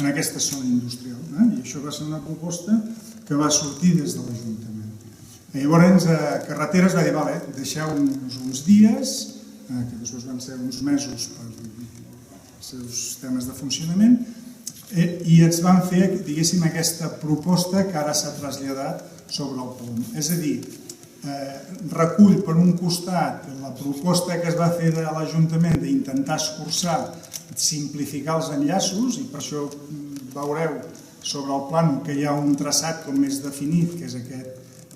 aquesta zona industrial. I això va ser una proposta que va sortir des de l'Ajuntament. Llavors, Carreteres va dir, vale, deixeu-nos uns dies, que després van ser uns mesos per els seus temes de funcionament, i ens van fer, diguéssim, aquesta proposta que ara s'ha traslladat sobre el POM. És a dir, recull per un costat la proposta que es va fer de l'Ajuntament d'intentar escurçar, simplificar els enllaços, i per això veureu sobre el plànol que hi ha un traçat com més definit, que és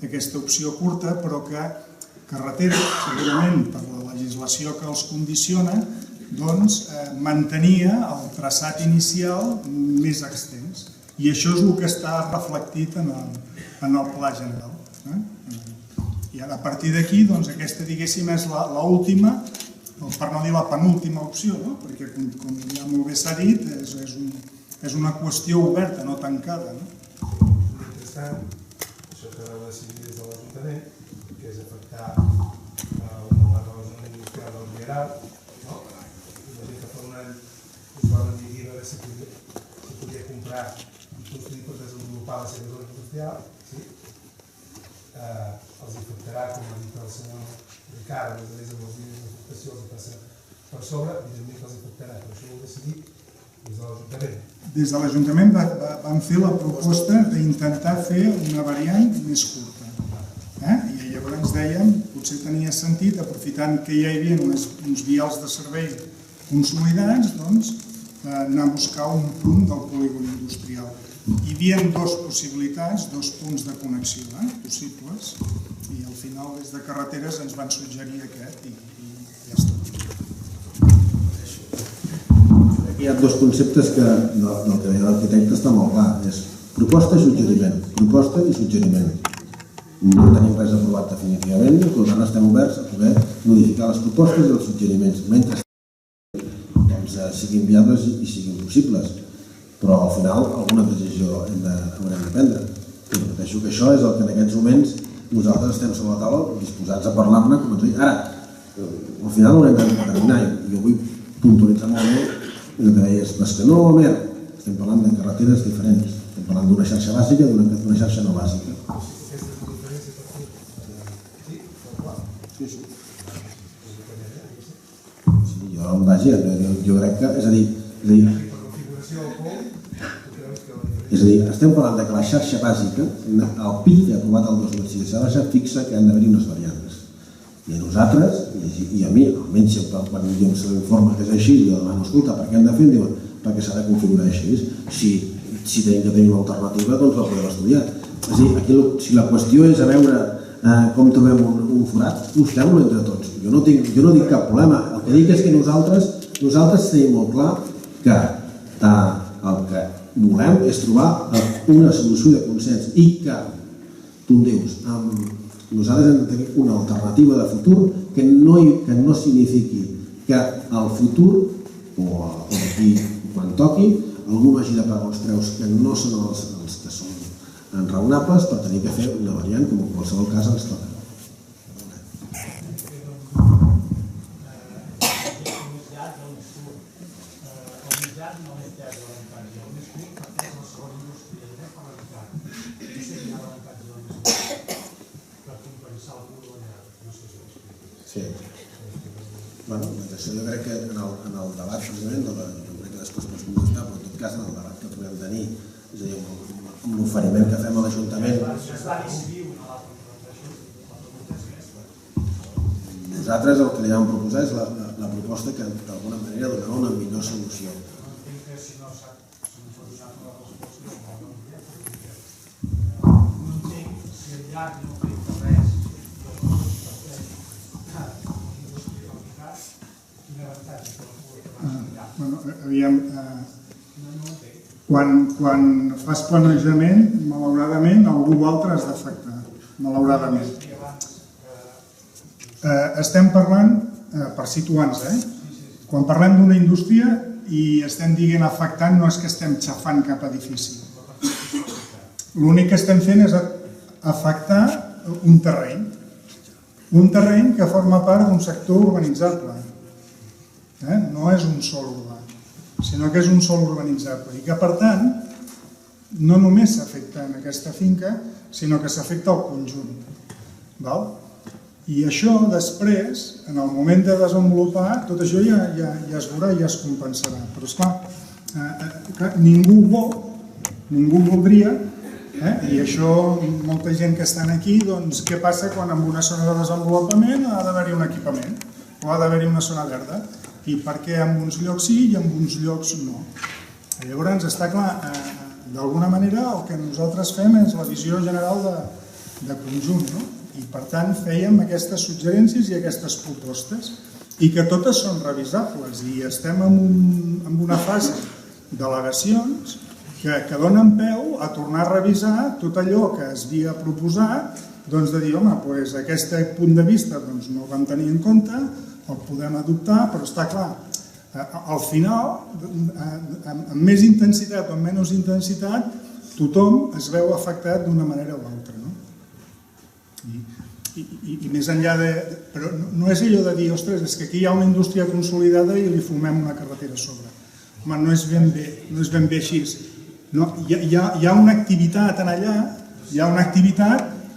aquesta opció curta, però que Carreteres, segurament per la legislació que els condiciona, doncs mantenia el traçat inicial més extens. I això és el que està reflectit en el pla general. I a partir d'aquí, aquesta, diguéssim, és l'última, per no dir la penúltima opció, perquè, com ja molt bé s'ha dit, és una qüestió oberta, no tancada. Mentrestant, això que vau decidir des de l'Ajuntament, que és afectar una part de la zona industrial del Rieral, us van dir a veure si podia comprar i construir per desenvolupar la seva zona industrial, els afectarà, com ha dit el senyor Ricard, a més amb els línies d'afectació els passa per sobre, evidentment que els afectarà, però això ho heu decidit des de l'Ajuntament. Des de l'Ajuntament vam fer la proposta d'intentar fer una variant més curta. I llavors dèiem, potser tenia sentit, aprofitant que ja hi havia uns vials de servei consolidats, anar a buscar un punt del polígon industrial. Hi havia dues possibilitats, dos punts de connexió possibles, i al final des de Carreteres ens van suggerir aquest i ja està. Aquí hi ha dos conceptes que del que deia l'arquitecte està molt clar, és proposta i suggeriment. Proposta i suggeriment. No tenim res aprovat definitivament, per tant estem oberts a poder modificar les propostes i els suggeriments, mentre siguin viables i siguin possibles. Però al final alguna decisió haurem de prendre. I repeteixo que això és el que en aquests moments nosaltres estem sobre la taula disposats a parlar-ne, com ens dic. Ara, al final haurem de determinar, i jo vull puntualitzar molt bé el que deies, Bescanó o Amer, estem parlant de carreteres diferents, estem parlant d'una xarxa bàsica i d'una xarxa no bàsica. Jo crec que, és a dir, estem parlant que la xarxa bàsica, el PIC que ha aprovat el 2006, la xarxa fixa que han d'haver-hi unes variants. I a nosaltres, i a mi, almenys quan se l'informa que és així, jo demano, escolta, per què hem de fer? Em diuen, perquè s'ha de configurar així. Si si tenim que tenir una alternativa, doncs la podem estudiar. És a dir, aquí, si la qüestió és a veure com trobem un forat, busquem-lo entre tots. Jo no tinc cap problema. El que dic és que nosaltres tenim molt clar que el que volem és trobar una solució de consens i que, tu em dius, nosaltres hem de tenir una alternativa de futur que no signifiqui que al futur o d'aquí quan toqui algú hagi de pagar uns preus que no són els que són raonables per tenir que fer una variant com en qualsevol cas ens toca. Sí. Bueno, això jo crec que en el debat precisament, jo crec que després pots contestar, però en tot cas en el debat que podem tenir, és a dir, amb l'oferiment que fem a l'Ajuntament. Nosaltres el que li vam proposar és la proposta que d'alguna manera donava una millor solució. Aviam, quan fas planejament, malauradament, algú altre has d'afectar, malauradament. Estem parlant, per situar-nos, quan parlem d'una indústria i estem dient afectant, no és que estem xafant cap edifici. L'únic que estem fent és afectar un terreny que forma part d'un sector urbanitzable. No és un sòl urbà, sinó que és un sòl urbanitzable i que, per tant, no només s'afecta en aquesta finca, sinó que s'afecta al conjunt. I això, després, en el moment de desenvolupar, tot això ja es veurà i ja es compensarà. Però, esclar, ningú voldria, i això, molta gent que estan aquí, doncs, què passa quan en una zona de desenvolupament ha d'haver-hi un equipament o ha d'haver-hi una zona verda? I per què en uns llocs sí i en uns llocs no? Llavors, està clar, d'alguna manera el que nosaltres fem és la visió general de conjunt, no? I per tant fèiem aquestes suggerències i aquestes propostes i que totes són revisables i estem en una fase d'al·legacions que donen peu a tornar a revisar tot allò que es havia proposat, doncs de dir, home, aquest punt de vista no el vam tenir en compte, el podem adoptar, però està clar, al final, amb més intensitat o amb menys intensitat, tothom es veu afectat d'una manera o altra. I més enllà de... Però no és allò de dir, ostres, és que aquí hi ha una indústria consolidada i li fumem una carretera a sobre. Home, no és ben bé així. Hi ha una activitat en allà,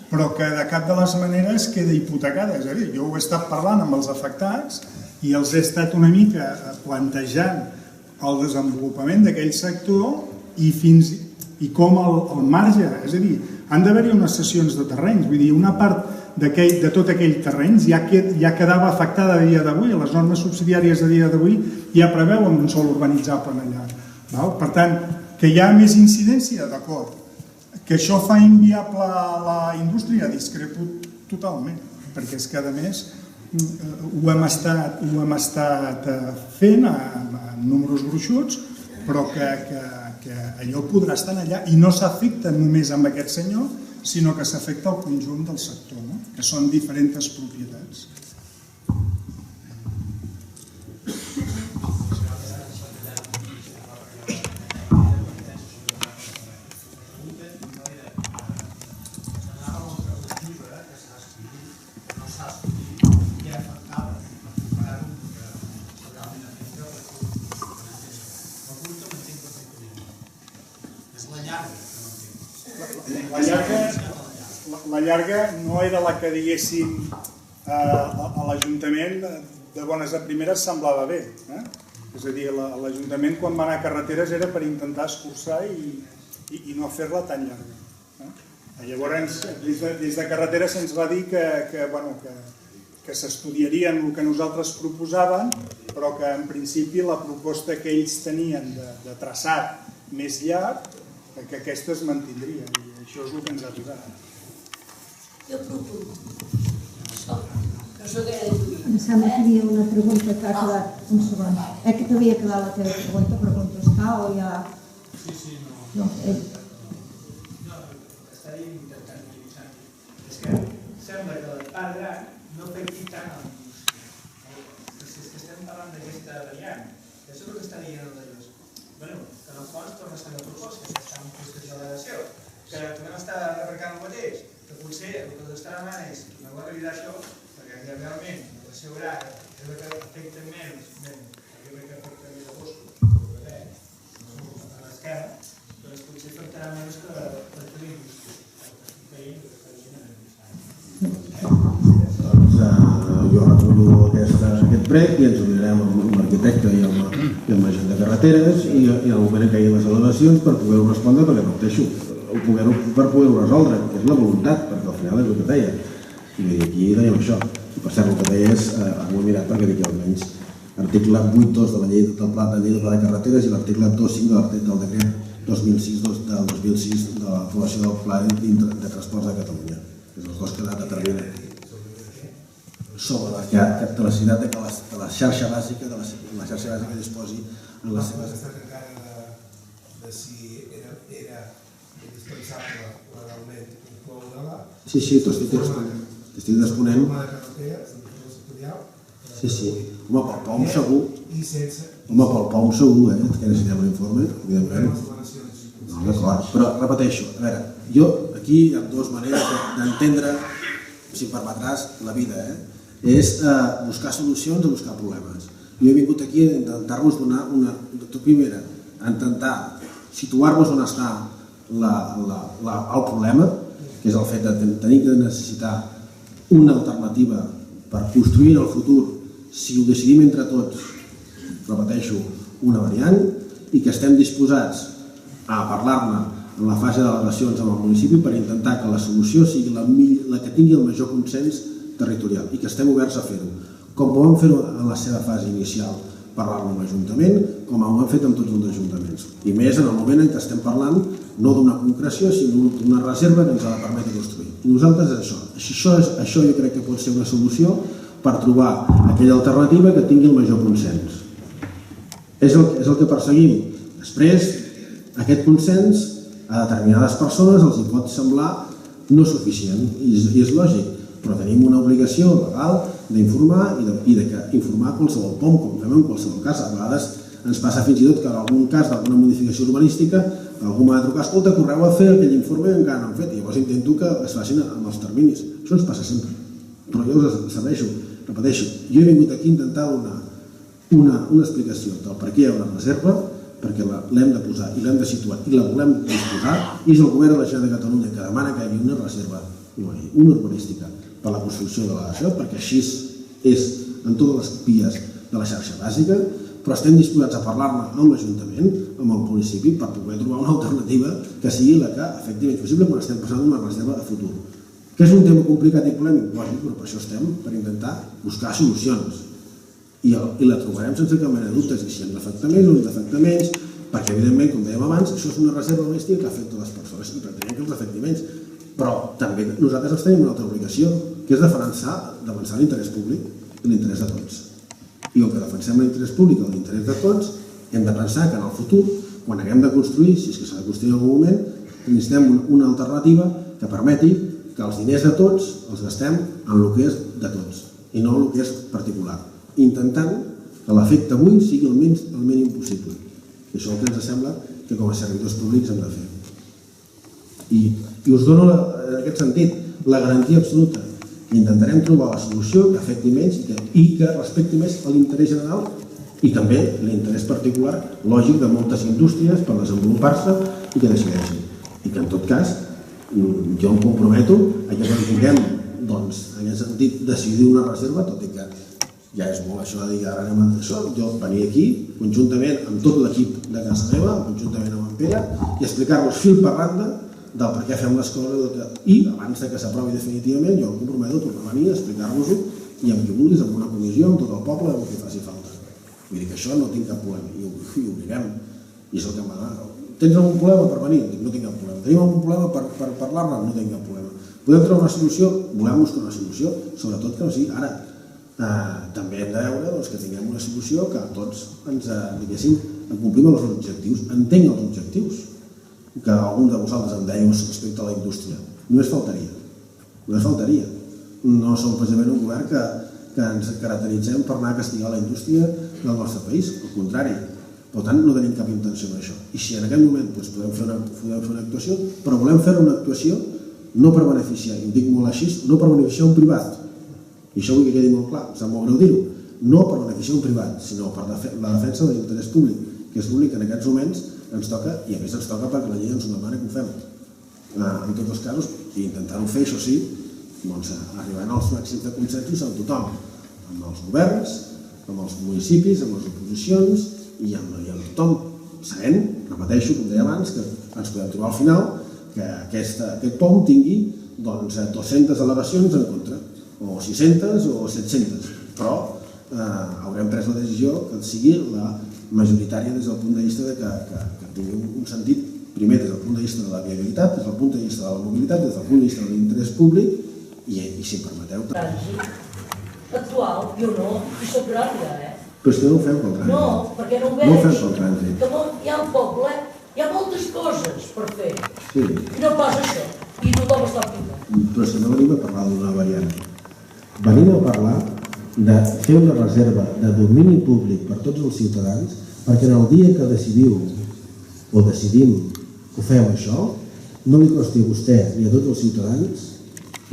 però que de cap de les maneres queda hipotecada. És a dir, jo ho he estat parlant amb els afectats i els he estat una mica plantejant el desenvolupament d'aquell sector i com el marge, és a dir, han d'haver-hi unes cessions de terrenys, vull dir, una part de tot aquell terreny ja quedava afectada a dia d'avui, les normes subsidiàries a dia d'avui ja preveuen un sòl urbanitzable allà. Per tant, que hi ha més incidència, d'acord. Que això fa inviable la indústria, discrepo totalment, perquè és que, a més, ho hem estat fent amb números gruixuts, però que allò podrà estar allà i no s'afecta només amb aquest senyor, sinó que s'afecta al conjunt del sector, que són diferents propietats. La llarga no era la que, diguéssim, a l'Ajuntament de bones a primeres semblava bé. És a dir, l'Ajuntament quan va anar a carreteres era per intentar escurçar i no fer-la tan llarga. Llavors, des de carreteres se'ns va dir que s'estudiarien el que nosaltres proposàvem, però que en principi la proposta que ells tenien de traçat més llarg que aquesta es mantindria, i això és el que ens ha arribat. Jo procuro. No sóc gaire. Em sembla que hi havia una pregunta que ha quedat un segon. Que t'havia quedat la teva pregunta per contestar o ja... Sí, no. No, Estaríem intentant utilitzar. És que sembla que la part gran no afecti tant a la moció. Si és que estem parlant d'aquesta variant, això és el que està dient el d'ells. Bueno, que en el fons torna a estar la proposta, que està en procés d'al·legació, que tornem a estar remarcant el mateix, que potser el que està demanant és no va revisar això, perquè realment la relació horària és el que afecta menys, perquè crec que afecta més a boscos, a l'esquerra, doncs potser afectarà menys que la indústria. Jo recullo aquest prec i ens unirem amb l'arquitecte i amb l'agent de carreteres i en el moment en què hi ha les al·legacions per poder-ho respondre, perquè repeteixo, per poder-ho resoldre, que és la voluntat, perquè al final és el que deia. I aquí dèiem això. I per cert, el que deia és, ho he mirat perquè dic almenys, article 8.2 de la llei del pla de carreteres i l'article 2.5 del decret 2006 del 2006 de l'aprovació del Pla de Transports de Catalunya. És el cos que determina sobre la necessitat de la xarxa bàsica disposi en les seves... Ha estat encara de si era indispensable legalment incloure-la. Sí, t'ho estic responent. Sí. Home, pel POM segur. Home, pel POM segur, que necessitem un informe, evidentment. D'acord, però repeteixo, a veure, jo aquí hi ha dues maneres d'entendre, si em permetràs, la vida, és buscar solucions o buscar problemes. Jo he vingut aquí a intentar-vos donar una... Primera, a intentar situar-vos on està el problema, que és el fet de tenir que necessitar una alternativa per construir en el futur, si ho decidim entre tots, repeteixo, una variant, i que estem disposats a parlar-ne en la fase de delegacions amb el municipi per intentar que la solució sigui la que tingui el major consens territorial i que estem oberts a fer-ho, com ho vam fer en la seva fase inicial parlant amb l'Ajuntament, com ho hem fet amb tots els ajuntaments. I més en el moment en què estem parlant no d'una concreció, sinó d'una reserva que ens ha de permetre construir. I nosaltres és això. Això jo crec que pot ser una solució per trobar aquella alternativa que tingui el major consens. És el que perseguim. Després, aquest consens a determinades persones els hi pot semblar no suficient, i és lògic, però tenim una obligació legal d'informar i d'informar qualsevol POM, com fem en qualsevol cas. A vegades ens passa fins i tot que en algun cas d'alguna modificació urbanística algú m'ha de trucar, escolta, correu a fer aquell informe i encara no han fet, i llavors intento que es facin amb els terminis. Això ens passa sempre, però jo us serveixo, repeteixo, jo he vingut aquí a intentar donar una explicació del per què hi ha una reserva, perquè l'hem de posar i l'hem de situar i la volem disposar, i és el govern de la Generalitat de Catalunya que demana que hi hagi una reserva, una urbanística per la construcció de la xarxa, perquè així és en totes les vies de la xarxa bàsica, però estem disposats a parlar-ne amb l'Ajuntament, amb el municipi, per poder trobar una alternativa que sigui la que efectivament és possible quan estem passant una reserva de futur. Que és un tema complicat i polèmic? Lògic, però per això estem, per intentar buscar solucions. I la trobarem sense cap mena de dubtes, i si hem d'afectar més o hem d'afectar menys, perquè evidentment, com dèiem abans, això és una reserva urbanística que afecta les persones i pretenem que els afecti menys. Però també nosaltres ens tenim una altra obligació, que és defensar l'interès públic i l'interès de tots. I el que defensem l'interès públic o l'interès de tots, hem de pensar que en el futur, quan haguem de construir, si és que s'ha de construir en algun moment, necessitem una alternativa que permeti que els diners de tots els gastem en el que és de tots i no en el que és particular, intentant que l'efecte avui sigui el mínim possible. I això és el que ens sembla que com a servidors públics hem de fer. I us dono, en aquest sentit, la garantia absoluta que intentarem trobar la solució que afecti menys i que respecti més l'interès general i també l'interès particular, lògic, de moltes indústries per desenvolupar-se i que decideixin. I que, en tot cas, jo em comprometo a que quan tinguem, doncs, en aquest sentit, decidir una reserva, tot i que ja és molt això de dir ara anem a això, jo venir aquí, conjuntament amb tot l'equip de casa meva, conjuntament amb en Pere, i explicar-vos fil per randa del per què fem les coses, i abans que s'aprovi definitivament jo em comprometo a tornar a venir a explicar-vos-ho i amb qui vulguis, amb una comissió, amb tot el poble, amb el que faci falta. Vull dir que això no tinc cap problema i ho obrirem, i és el que m'agrada. tens algun problema per venir? No tinc cap problema. Tenim algun problema per parlar-ne? No tinc cap problema. Podem trobar una solució? Volem buscar una solució, sobretot que no sigui ara. També hem de veure que tinguem una solució que tots ens, diguéssim, complim els objectius. Entenc els objectius que algun de vosaltres em dèieu respecte a la indústria. Només faltaria. Només faltaria. No som precisament un govern que ens caracteritzem per anar a castigar la indústria del nostre país. Al contrari. Per tant, no tenim cap intenció en això. I si en aquest moment podem fer una actuació, però volem fer una actuació no per beneficiar, i ho dic molt així, no per beneficiar un privat. I això vull que quedi molt clar, em sap molt greu dir-ho. No per beneficiar un privat, sinó per la defensa de l'interès públic, que és l'únic que en aquests moments ens toca, i a més ens toca perquè la llei ens ho demana que ho fem. En tots els casos, i intentar-ho fer, això sí, arribant als màxims de consensos amb tothom, amb els governs, amb els municipis, amb les oposicions i amb tothom, sabent, repeteixo, com deia abans, que ens podem trobar al final que aquest POM tingui 200 al·legacions en contra, o 600 o 700, però haurem pres la decisió que sigui la majoritària des del punt de vista que tingui un sentit, primer des del punt de vista de la viabilitat, des del punt de vista de la mobilitat, des del punt de vista de l'interès públic i si em permeteu... Actual, jo no, i soc gràcia, Però és que no ho fem pel trànsit. No, perquè no ho veig. No ho fem pel trànsit. Hi ha un poble, hi ha moltes coses per fer. Sí. I no passa això. I tothom està fent. Però és que no venim a parlar d'una variant. Venim a parlar de fer una reserva de domini públic per tots els ciutadans perquè en el dia que decidiu o decidim que fem això, no li costi a vostè ni a tots els ciutadans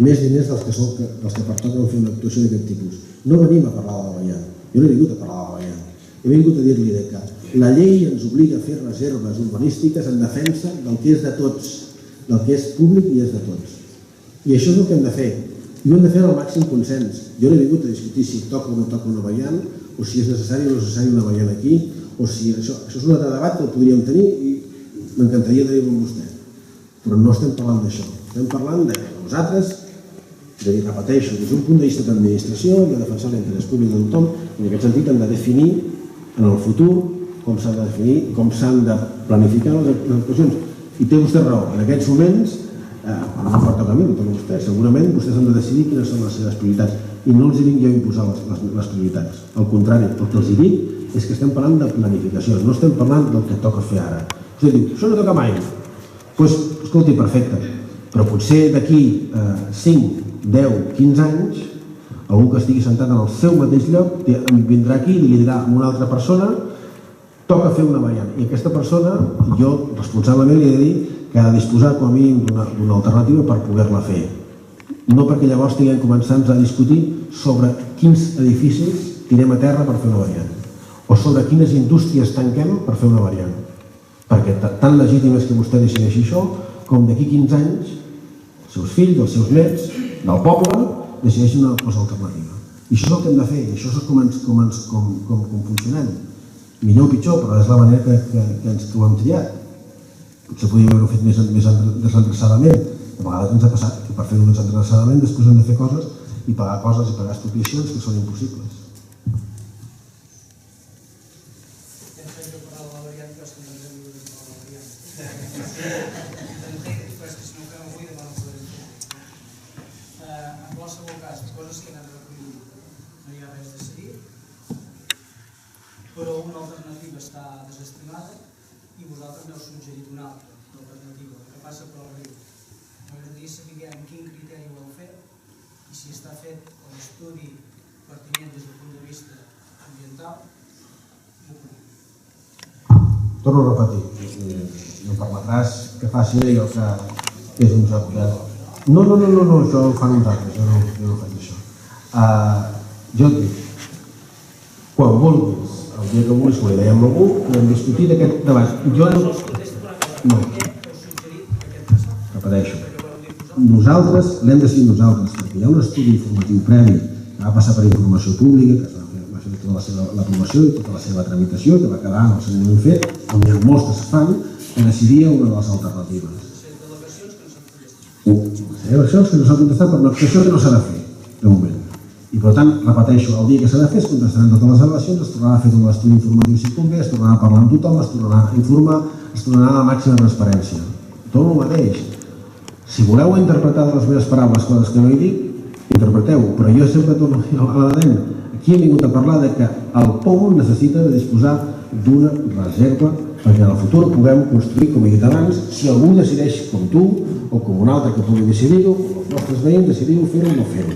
més diners dels que pertoquen fer una actuació d'aquest tipus. No venim a parlar de la variant. Jo no he vingut a parlar de la variant. He vingut a dir-li que la llei ens obliga a fer reserves urbanístiques en defensa del que és de tots, del que és públic i és de tots. I això és el que hem de fer. I ho hem de fer al màxim consens. Jo no he vingut a discutir si toca o no toca una variant, o si és necessari o no necessari una variant aquí, o si això és un altre debat que el podríem tenir i m'encantaria tenir-ho amb vostè. Però no estem parlant d'això. Estem parlant de nosaltres, repeteixo, des d'un punt de vista d'administració i de defensar l'interès públic de tothom, i en aquest sentit hem de definir en el futur com s'han de definir, com s'han de planificar les actuacions. I té vostè raó, en aquests moments, no em pertoca a mi, no toca a vostè, segurament vostès han de decidir quines són les seves prioritats i no els vinc jo a imposar les prioritats. Al contrari, el que els dic és que estem parlant de planificació, no estem parlant del que toca fer ara. Vostè diu, això no toca mai. Doncs, escolti, perfecte, però potser d'aquí 5, 10, 15 anys, algú que estigui sentat en el seu mateix lloc vindrà aquí i li dirà a una altra persona toca fer una variant. I aquesta persona, jo responsablement li he de dir que ha de disposar com a mínim d'una alternativa per poder-la fer. No perquè llavors tinguem començant a discutir sobre quins edificis tirem a terra per fer una variant o sobre quines indústries tanquem per fer una variant. Perquè tan legítim és que vostè decideixi això com d'aquí 15 anys els seus fills, els seus nets, del poble, decideixin una cosa alternativa. I això és el que hem de fer, i això és com funcionem. Millor o pitjor, però és la manera que ho hem triat. Potser podríem haver-ho fet més desendreçadament. A vegades ens ha passat que per fer-ho desendreçadament després hem de fer coses i pagar coses i pagar expropiacions que són impossibles. Però una alternativa està desestimada i vosaltres n'heu suggerit una altra alternativa, que passa per el riu. M'agradaria saber en quin criteri ho heu fet i si està fet l'estudi pertinent des del punt de vista ambiental. Torno a repetir, no permetràs que faci allò que és un joc de... No, això ho fan uns altres, jo no faig això. Jo et dic, quan vulguis, el dia que vulguis, ho dèiem amb algú, hem discutit aquest debat. Jo no. Repeteixo. Nosaltres l'hem decidit nosaltres, perquè hi ha un estudi informatiu previ que va passar per informació pública, que va fer tota l'aprovació i tota la seva tramitació, que va quedar en el seguiment fet, on hi ha molts que es fan, que decidia una de les alternatives. Delegacions que no s'han contestat per una actuació que no s'ha de fer, de moment. I per tant, repeteixo, el dia que s'ha de fer es contestaran totes les al·legacions, es tornarà a fer tot l'estudi informatiu si convé, es tornarà a parlar amb tothom, es tornarà a informar, es tornarà a la màxima transparència. Tot el mateix. Si voleu interpretar de les meves paraules coses que no hi dic, interpreteu, però jo sempre torno a l'adent. Aquí hem vingut a parlar de que el POM necessita de disposar d'una reserva perquè en el futur puguem construir, com he dit abans, si algú decideix com tu o com un altre que pugui decidir-ho, com els nostres veïns decidiu fer-ho o no fer-ho.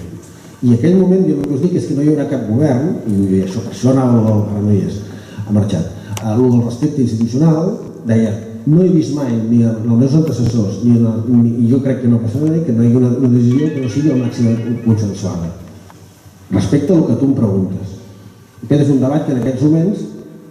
I en aquell moment jo el que us dic és que no hi haurà cap govern, i això per això anava, ara no hi és, ha marxat. El del respecte institucional deia, no he vist mai ni els meus antecessors, i jo crec que no passarà mai, que no hi hagi una decisió que no sigui al màxim consensuada. Respecte al que tu em preguntes. Aquest és un debat que en aquests moments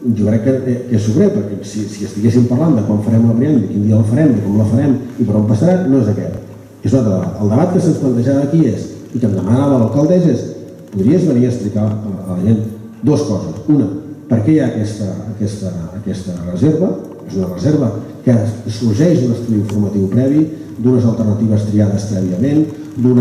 jo crec que és sobrer, perquè si estiguéssim parlant de quan farem la variant, de quin dia la farem, de com la farem i per on passarà, no és aquest. És un altre debat. El debat que se'ns plantejava aquí és, i que em demanava l'alcaldessa és, podries venir a explicar a la gent dues coses. Una, per què hi ha aquesta reserva? És una reserva que sorgeix d'un estudi informatiu previ, d'unes alternatives triades prèviament, d'un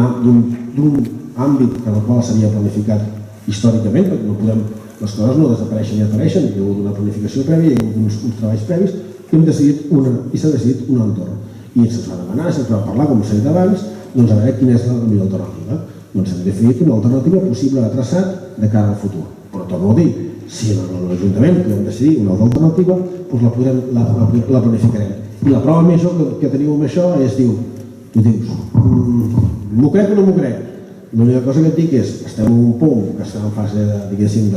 àmbit en el qual s'havia planificat històricament, perquè no podem, les coses no desapareixen i apareixen, hi ha hagut una planificació prèvia, hi ha hagut uns treballs previs, i s'ha decidit un entorn. I se'ns va demanar, se'ns va parlar, com s'ha dit abans, doncs a veure quina és la millor alternativa. Doncs hem definit una alternativa possible de traçat de cara al futur. Però torno a dir, si en l'Ajuntament podem decidir una altra alternativa, doncs la planificarem. I la prova major que teniu amb això és, tu dius, m'ho crec o no m'ho crec? L'única cosa que et dic és, estem en un POM que està en fase, diguéssim,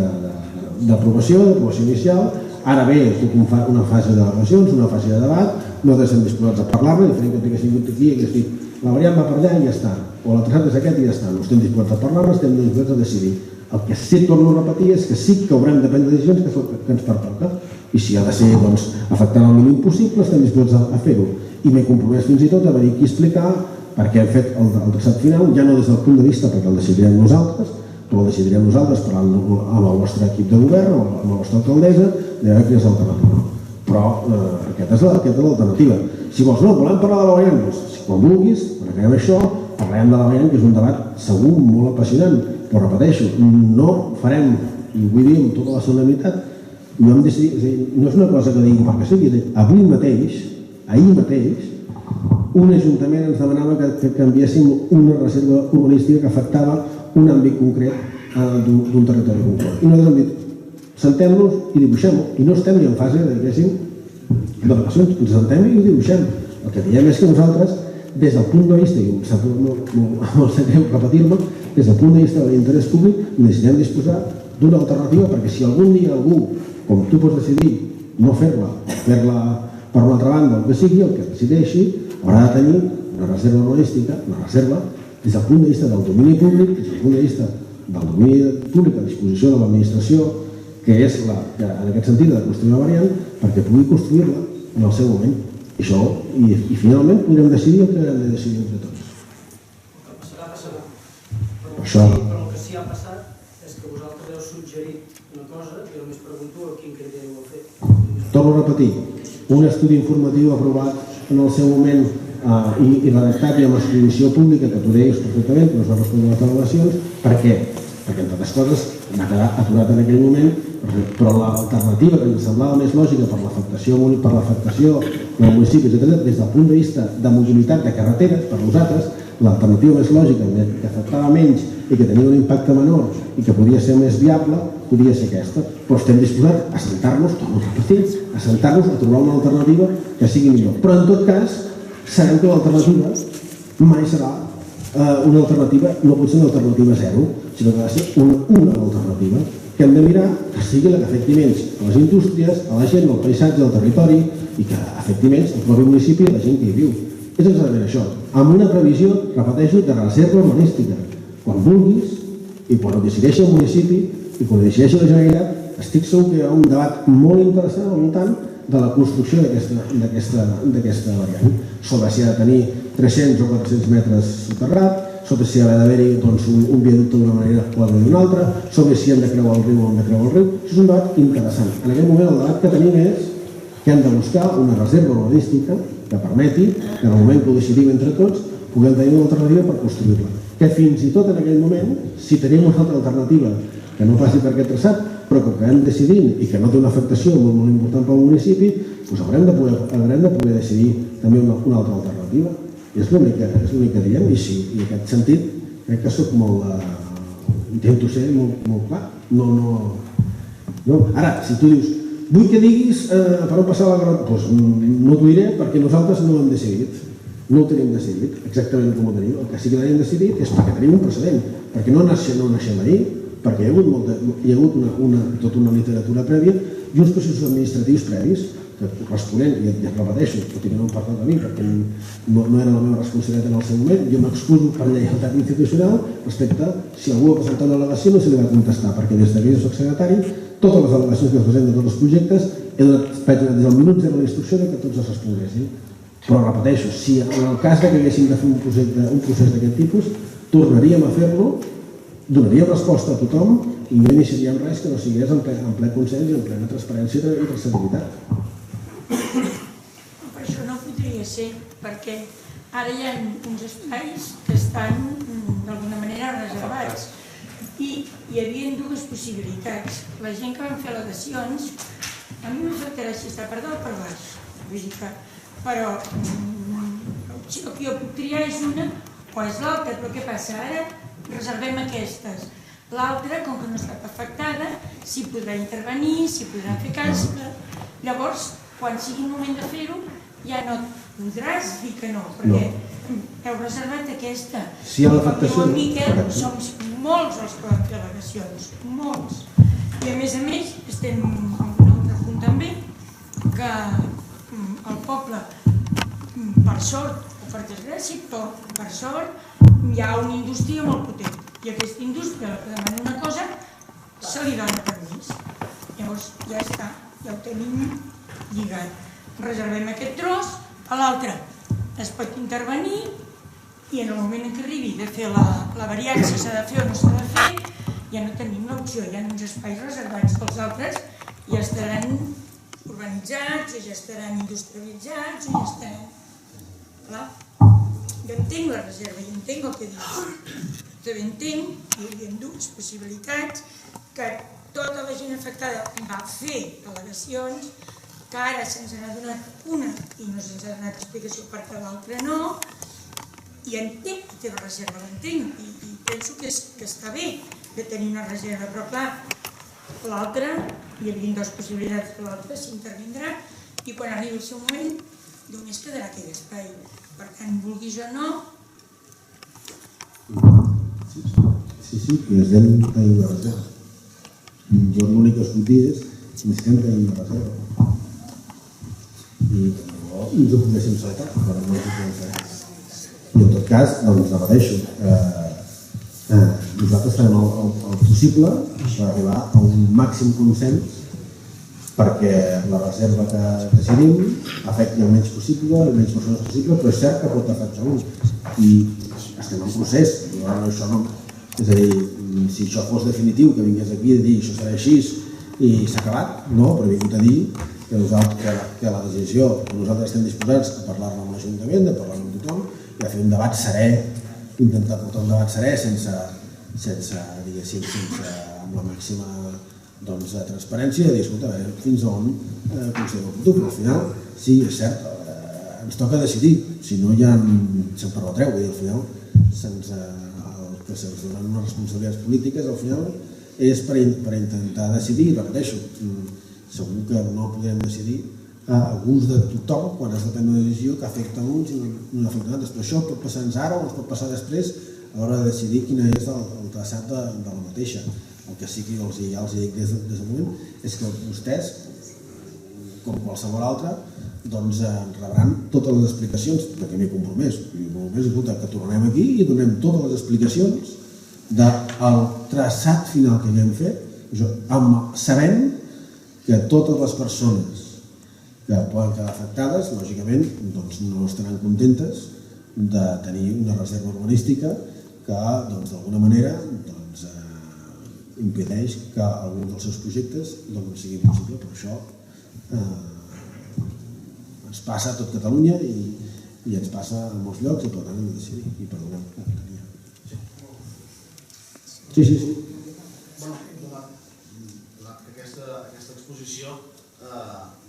d'aprovació inicial, ara ve una fase de relacions, una fase de debat, nosaltres estem disposats a parlar-ne, diferent que tinguéssim vingut aquí i hagués dit, la variant va per allà i ja està, o la traçat és aquest i ja està, no estem disposats a parlar-ne, estem disposats a decidir. El que sí torno a repetir és que sí que haurem de prendre decisions que ens pertoca, i si ha de ser afectant el mínim possible, estem disposats a fer-ho. I m'he compromès fins i tot a venir aquí a explicar perquè hem fet el traçat final, ja no des del punt de vista perquè el decidirem nosaltres, però el decidirem nosaltres parlant amb el vostre equip de govern o amb la vostra alcaldessa, de veure quina és l'alternativa. Però aquesta és l'alternativa. Si vols, no, volem parlar de la variant, doncs, quan vulguis, quan acabem això, parlem de la variant, que és un debat segur molt apassionant, però repeteixo, no farem, i ho vull dir amb tota la solemnitat, no hem decidit, no és una cosa que digui perquè sigui, avui mateix, ahir mateix, un ajuntament ens demanava que canviéssim una reserva urbanística que afectava un àmbit concret d'un territori concret. I nosaltres hem dit, sentem-nos i dibuixem-ho. I no estem ni en fase de delegacions, ens sentem i ho dibuixem. El que diem és que nosaltres, des del punt de vista, i em sap molt greu repetir-me, des del punt de vista de l'interès públic, necessitem disposar d'una alternativa, perquè si algun dia algú, com tu pots decidir, no fer-la per una altra banda, el que sigui, el que decideixi, haurà de tenir una reserva urbanística, una reserva des del punt de vista del domini públic, des del punt de vista del domini públic a disposició de l'administració, que és en aquest sentit de construir una variant, perquè pugui construir-la en el seu moment. I finalment podrem decidir el que hem de decidir entre tots. El que passarà, passarà. Però el que sí ha passat és que vosaltres heu suggerit una cosa, jo només pregunto a quin criteri ho heu fet. Torno a repetir, un estudi informatiu aprovat en el seu moment i redactat i amb exposició pública, que tu deies perfectament, que no es va respondre a les avaluacions. Per què? Perquè, entre altres coses, va quedar aturat en aquell moment, però l'alternativa que ens semblava més lògica per l'afectació del municipi, etc., des del punt de vista de mobilitat de carreteres, per nosaltres, l'alternativa més lògica, que afectava menys i que tenia un impacte menor i que podia ser més viable, podia ser aquesta. Però estem disposats a sentar-nos, torno a repetir, a sentar-nos a trobar una alternativa que sigui millor. Però, en tot cas, sabem que l'alternativa mai serà una alternativa, no pot ser una alternativa zero, sinó que ha de ser una alternativa que hem de mirar que sigui la que afecti menys a les indústries, a la gent, al paisatge, al territori i que afecti menys al propi municipi i a la gent que hi viu. És exactament això, amb una previsió, repeteixo, de reserva urbanística. Quan vulguis i quan ho decideixi el municipi i quan ho decideixi la Generalitat, estic segur que hi ha un debat molt interessant al voltant de la construcció d'aquesta variant, sobre si ha de tenir 300 o 400 metres soterrat, sobre si ha d'haver-hi un viaducte d'una manera o d'una altra, sobre si hem de creuar el riu o hem de creuar el riu. Això és un debat interessant. En aquest moment el debat que tenim és que hem de buscar una reserva urbanística que permeti que en el moment que ho decidim entre tots puguem tenir una alternativa per construir-la. Que fins i tot en aquell moment, si tenim una altra alternativa que no passi per aquest traçat, però que ho acabem decidint i que no té una afectació molt important pel municipi, doncs haurem de poder decidir també una altra alternativa. I és l'únic que diem, i sí, i en aquest sentit crec que soc molt... intento ser molt clar. Ara, si tu dius, vull que diguis per on passar la carretera, doncs no t'ho diré perquè nosaltres no ho hem decidit. No ho tenim decidit, exactament com ho tenim. El que sí que tenim decidit és perquè tenim un precedent, perquè no naixem ahir, perquè hi ha hagut tota una literatura prèvia i uns processos administratius previs que corresponent, i et repeteixo, tot i que no em parla de mi perquè no era la meva responsabilitat en el seu moment, jo m'excuso per lleialtat institucional respecte si algú ha presentat una al·legació no se li va contestar, perquè des que jo soc secretari totes les al·legacions que es presenten de tots els projectes he donat des del minut zero la instrucció que tots es responguessin. Però repeteixo, si en el cas que haguéssim de fer un procés d'aquest tipus, tornaríem a fer-lo, donaríem resposta a tothom i no iniciaríem res que no sigués en ple consens i en plena transparència i traçabilitat. Per això no podria ser, perquè ara hi ha uns espais que estan d'alguna manera reservats i hi havia dues possibilitats. La gent que van fer al·legacions, a mi m'afectarà si està per dalt o per baix, vull dir que però l'opció que jo puc triar és una o és l'altra, però què passa? Ara reservem aquestes. L'altra, com que no ha estat afectada, s'hi podrà intervenir, s'hi podrà fer cas. Llavors, quan sigui el moment de fer-ho, ja no podràs dir que no, perquè heu reservat aquesta. Si hi ha l'afectació... Com diu el Miquel, som molts els que van fer al·legacions, molts. I a més, estem en un altre punt també, que el poble, per sort o per desgràcia, però per sort hi ha una indústria molt potent i aquesta indústria que demana una cosa se li dona permís. Llavors ja està, ja ho tenim lligat. Reservem aquest tros, a l'altre es pot intervenir i en el moment en què arribi de fer la variància, s'ha de fer o no s'ha de fer, ja no tenim l'opció, hi ha uns espais reservats pels altres i ja estaran urbanitzats, o ja estaran industrialitzats, o ja estaran... Clar, jo entenc la reserva i entenc el que dius. També entenc, hi havia dues possibilitats, que tota la gent afectada va fer al·legacions, que ara se'ns n'ha donat una i no se'ns ha donat explicació perquè l'altra no, i entenc la teva reserva, l'entenc, i penso que està bé de tenir una reserva, però clar, l'altra, hi havia dues possibilitats que l'altra s'intervindrà i quan arribi el seu moment només quedarà aquell espai. Per tant, vulguis o no... Sí, necessitem tenir una reserva. Jo l'únic que us puc dir és que necessitem tenir una reserva. I ens ho poguéssim saltar, però no ens ho podem fer. I en tot cas, doncs, repeteixo, nosaltres farem el possible per arribar a un màxim consens perquè la reserva que decidim afecti el menys possible, el menys persones possible, però és cert que pot afectar un. I estem en procés, és a dir, si això fos definitiu, que vingués aquí a dir això serà així i s'ha acabat, no, però he vingut a dir que la decisió, que nosaltres estem disposats a parlar-ne amb l'Ajuntament, de parlar amb tothom, i a fer un debat serè, intentar portar un debat serè sense amb la màxima transparència i dir, escolta, fins on considereu oportú, però al final, sí, és cert, ens toca decidir, si no ja se'n permetreu, vull dir, al final, el que se'ns donen unes responsabilitats polítiques, al final, és per intentar decidir, i repeteixo, segur que no podrem decidir a gust de tothom quan has de prendre una decisió que afecta uns i no afecta altres, però això pot passar ara o pot passar després a l'hora de decidir quin és el traçat de la mateixa. El que sí que ja els dic des del moment és que vostès, com qualsevol altre, doncs rebran totes les explicacions de què m'he compromès. Que tornem aquí i donem totes les explicacions del traçat final que ja hem fet, sabent que totes les persones que poden quedar afectades, lògicament, no estaran contentes de tenir una reserva urbanística que, d'alguna manera, impedeix que algun dels seus projectes sigui possible. Per això ens passa a tot Catalunya i i ens passa a molts llocs i per tant hem de decidir. I perdoneu. Sí. Bueno, donat que aquesta exposició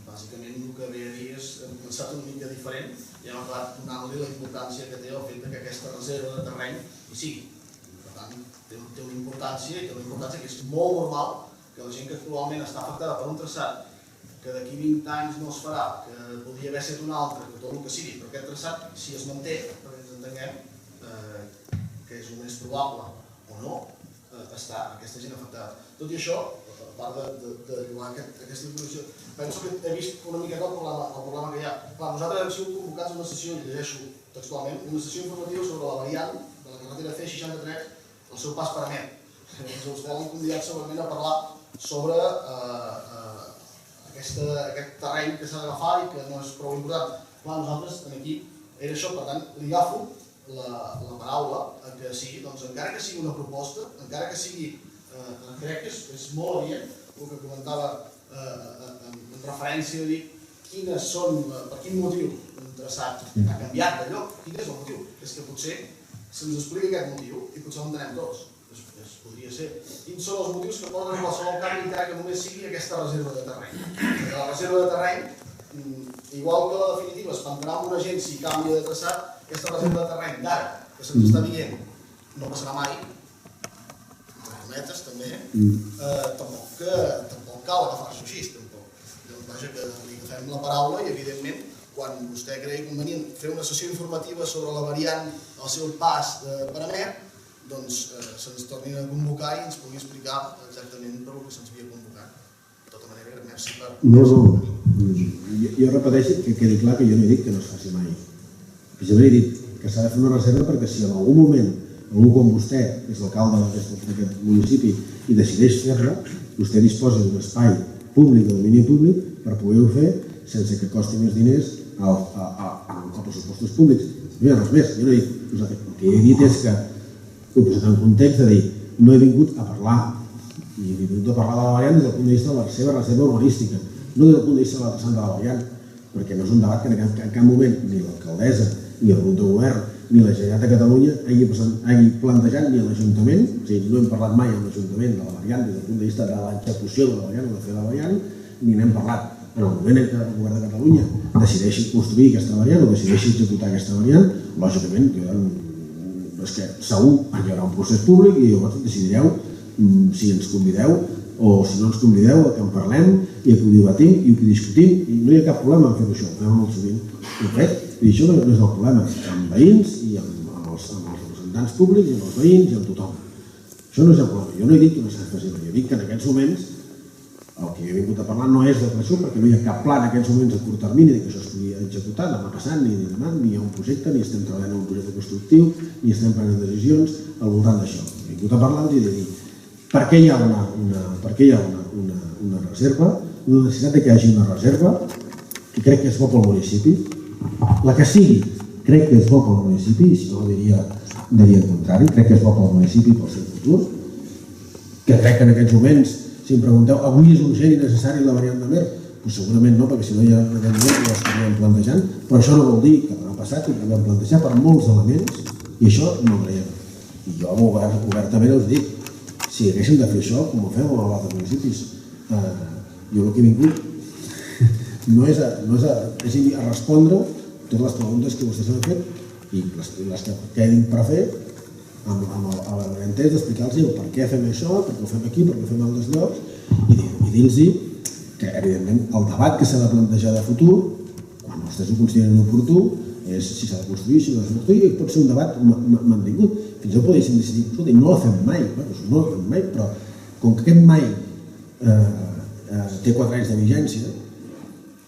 bàsicament el que ve a dir és hem començat una mica diferent i hem acabat donant-li la importància que té el fet que aquesta reserva de terreny hi sigui. Per tant, té una importància que és molt normal que la gent que actualment està afectada per un traçat que d'aquí 20 anys no es farà, que podria haver estat un altre, que tot el que sigui, però aquest traçat, si es manté, perquè ens entenguem, que és el més probable o no, està aquesta gent afectada. Tot i això, a part de llogar aquesta informació, penso que he vist una miqueta el problema que hi ha. Clar, nosaltres hem sigut convocats a una sessió, i llegeixo textualment, una sessió informativa sobre la variant de la carretera C63, el seu pas per Amer. Vostès l'han convidat segurament a parlar sobre aquest terreny que s'ha d'agafar i que no és prou important. Clar, nosaltres aquí era això, per tant, li agafo la paraula que sigui, doncs encara que sigui una proposta, encara que sigui, crec que és molt adient el que comentava en referència a dir quines són, per quin motiu un traçat ha canviat de lloc, quin és el motiu. És que potser se'ns explica aquest motiu i potser l'entenem tots. Podria ser. Quins són els motius que porten a qualsevol canvi encara que només sigui aquesta reserva de terreny? Perquè la reserva de terreny, igual que la definitiva es prendrà amb una gent si canvia de traçat, aquesta reserva de terreny d'ara, que se'ns està dient, no passarà mai, permetes també, tampoc cal agafar-s'ho així, tampoc. Vaja, que li agafem la paraula i, evidentment, quan vostè cregui convenient fer una sessió informativa sobre la variant al seu pas per Amer, doncs se'ns tornin a convocar i ens pugui explicar exactament per què se'ns havia convocat. De tota manera, merci per... No. Jo repeteixo que quedi clar que jo no he dit que no es faci mai. Jo he dit que s'ha de fer una reserva perquè si en algun moment algú com vostè, que és l'alcalde d'aquest municipi, i decideix fer-la, vostè disposa d'un espai públic, de domini públic, per poder-ho fer sense que costi més diners als pressupostos públics. No hi ha res més. Jo no he dit... El que he dit és que ho he posat en context de dir no he vingut a parlar i he vingut a parlar de la variant des del punt de vista de la seva reserva urbanística, no des del punt de vista de la traçant de la variant, perquè no és un debat que en cap moment ni l'alcaldessa, ni el grup de govern, ni la Generalitat de Catalunya hagi plantejat, ni l'Ajuntament, o sigui, no hem parlat mai amb l'Ajuntament de la variant des del punt de vista de l'execució de la variant o de fer la variant, ni n'hem parlat. En el moment en què el govern de Catalunya decideixi construir aquesta variant o decideixi executar aquesta variant, lògicament, és que segur que hi haurà un procés públic i llavors decidireu si ens convideu o si no ens convideu, que en parlem i que ho debatim i que ho discutim i no hi ha cap problema en fer això, ho fem molt sovint. Ho fet, i això no és el problema, amb veïns i amb els representants públics i amb els veïns i amb tothom. Això no és el problema. Jo no he dit que no s'ha de fer, jo dic que en aquests moments el que he vingut a parlar no és de això perquè no hi ha cap pla en aquests moments a curt termini que això es pugui executar demà passant ni demà, ni hi ha un projecte, ni estem treballant en un projecte constructiu, ni estem prenent decisions al voltant d'això. He vingut a parlar i de dir per què hi ha una reserva, una necessitat que hi hagi una reserva que crec que és bo pel municipi, la que sigui, crec que és bo pel municipi, i si no diria el contrari, crec que és bo pel municipi i pel seu futur, que crec que en aquests moments si em pregunteu, avui és urgent i necessari la variant d'Amer? Doncs segurament no, perquè si no hi ha en aquest moment ho estaríem plantejant, però això no vol dir que l'any passat ho vam plantejar per molts elements i això no ho creiem. I jo obertament us dic, si haguéssim de fer això, com ho fem amb els altres municipis, jo el que he vingut no és a respondre totes les preguntes que vostès han fet i les que quedin per fer amb l'entès d'explicar-los per què fem això, per què ho fem aquí, per què ho fem a altres llocs i dir-los que, evidentment, el debat que s'ha de plantejar de futur, quan vostès ho consideren oportú, és si s'ha de construir, si no s'ha de construir, pot ser un debat mantingut. Fins i tot podríem decidir, escolta, no la fem mai, no la fem mai, però com que aquest mai té 4 anys de vigència,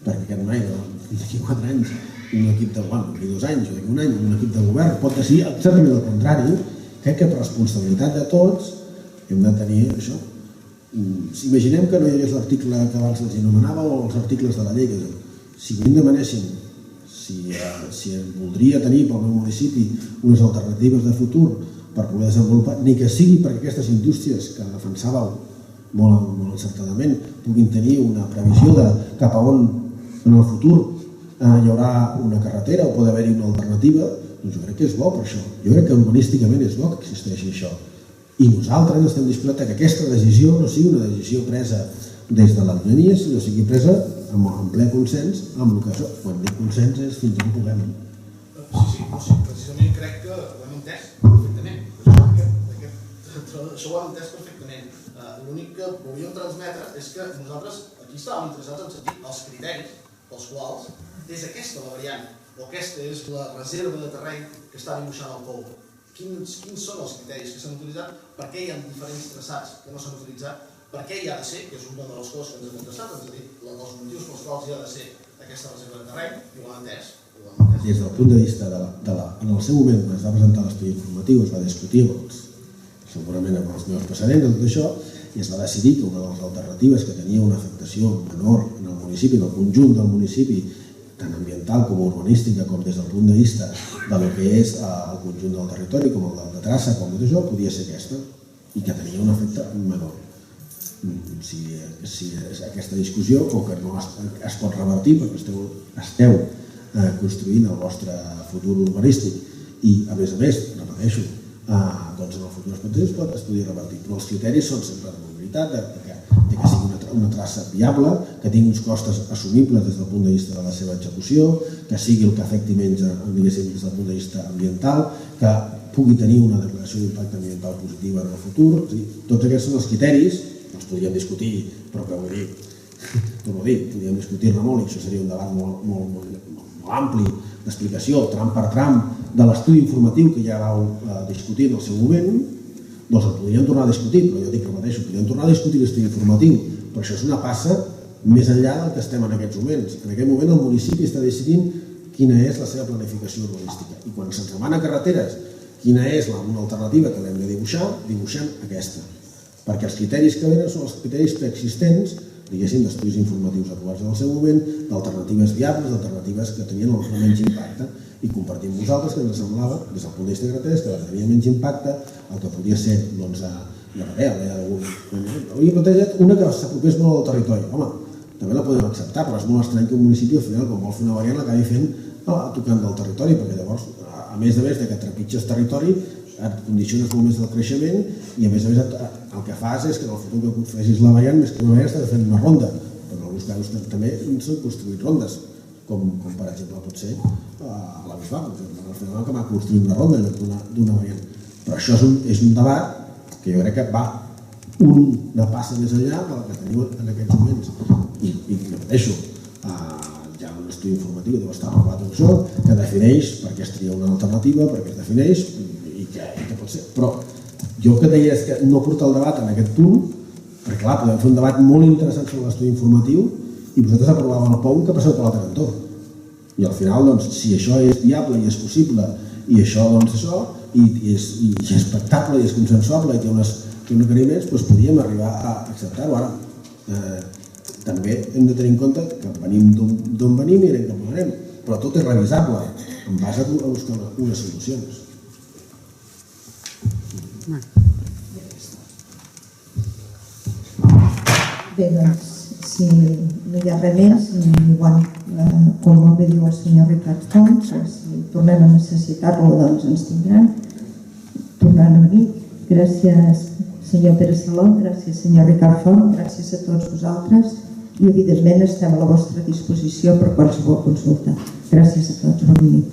perquè aquest mai d'aquí 4 anys un equip de govern, d'aquí 2 anys o d'aquí 1 any, un equip de govern pot decidir exactament el contrari, crec que per responsabilitat de tots hem de tenir això. Si imaginem que no hi hagués l'article que abans els anomenava o els articles de la llei, si a mi em demanessin si voldria tenir pel meu municipi unes alternatives de futur per poder desenvolupar, ni que sigui perquè aquestes indústries que defensàveu molt encertadament puguin tenir una previsió de cap a on en el futur hi haurà una carretera o pot haver-hi una alternativa, doncs jo crec que és bo per això. Jo crec que urbanísticament és bo que existeixi això. I nosaltres estem disposats que aquesta decisió no sigui una decisió presa des de l'Almeria, sinó que sigui presa en ple consens amb el que això. Quan dic consens és fins on puguem. Sí, precisament crec que ho hem entès perfectament. Això ho hem entès perfectament. L'únic que volíem transmetre és que nosaltres aquí estàvem interessats en sentir els criteris pels quals és aquesta la variant o aquesta és la reserva de terreny que està dibuixant el POU. Quins són els criteris que s'han utilitzat, per què hi ha diferents traçats que no s'han utilitzat, per què hi ha de ser, que és una de les coses que ens hem contestat, és a dir, els motius pels quals hi ha de ser aquesta reserva de terreny, i ho hem entès. Des del punt de vista en el seu moment, quan es va presentar l'estudi informatiu, es va discutir segurament amb els meus passadents de tot això, i es va decidir que una de les alternatives que tenia una afectació menor en el municipi, en el conjunt del municipi, tant ambiental com urbanística, com des del punt de vista del que és el conjunt del territori, com el de traça, com tot això, podia ser aquesta, i que tenia un efecte menor. Si és aquesta discussió o que no es pot revertir perquè esteu construint el vostre futur urbanístic i, a més, repeteixo, doncs en el futur es podria revertir, però els criteris són sempre de mobilitat, de que sigui una traça viable, que tingui uns costes assumibles des del punt de vista de la seva execució, que sigui el que afecti menys des del punt de vista ambiental, que pugui tenir una declaració d'impacte ambiental positiva en el futur. Tots aquests són els criteris, els podríem discutir, però que vull dir, torno a dir, podríem discutir-ne molt i això seria un debat molt ampli d'explicació, tram per tram, de l'estudi informatiu que ja vau discutir en el seu moment, doncs el podríem tornar a discutir, però jo repeteixo, podríem tornar a discutir l'estudi informatiu, però això és una passa més enllà del que estem en aquests moments. En aquest moment el municipi està decidint quina és la seva planificació urbanística i quan se'ns demana carreteres, quina és una alternativa que l'hem de dibuixar, dibuixem aquesta. Perquè els criteris que venen són els criteris preexistents, diguéssim, d'estudis informatius aprovats en el seu moment, d'alternatives viables, d'alternatives que tenien menys impacte, i compartim amb vosaltres que ens semblava, des del punt de vista de carreteres, que tenia menys impacte, el que podia ser, doncs, hauria plantejat una que s'apropés molt al territori. Home, també la podem acceptar, però és molt estrany que un municipi, al final, quan vol fer una variant, l'acabi fent tocant del territori, perquè llavors, a més de que trepitges territori, et condiciones molt més del creixement i a més el que fas és que en el futur que facis la variant, més que una variant estàs fent una ronda, però en alguns casos també s'han construït rondes, com per exemple pot ser a la Bisbal, al final que va construir una ronda d'una variant. Però això és un debat que jo crec que va una passa més enllà de la que tenim en aquests moments. I repeteixo, hi ha un estudi informatiu que deu estar aprovat amb això, que defineix per què es tria una alternativa, per què es defineix i què pot ser. Però jo el que deia és que no portar el debat en aquest punt, perquè clar, podem fer un debat molt interessant sobre l'estudi informatiu i vosaltres aprovàveu el POU que passeu per l'altre cantó. I al final, doncs, si això és viable i és possible i això, doncs, i és expectable i és consensuable i té uns requeriments, doncs podríem arribar a acceptar-ho. Ara, també hem de tenir en compte que venim d'on venim i anem cap on anem, però tot és revisable en base a buscar unes solucions. Bé, doncs, si no hi ha res més, igual, com molt bé diu el senyor Ricard Font, si tornem a necessitar-lo, doncs ens tindran, tornaran a venir. Gràcies, senyor Pere Salom, gràcies, senyor Ricard Font, gràcies a tots vosaltres i, evidentment, estem a la vostra disposició per qualsevol consulta. Gràcies a tots per venir.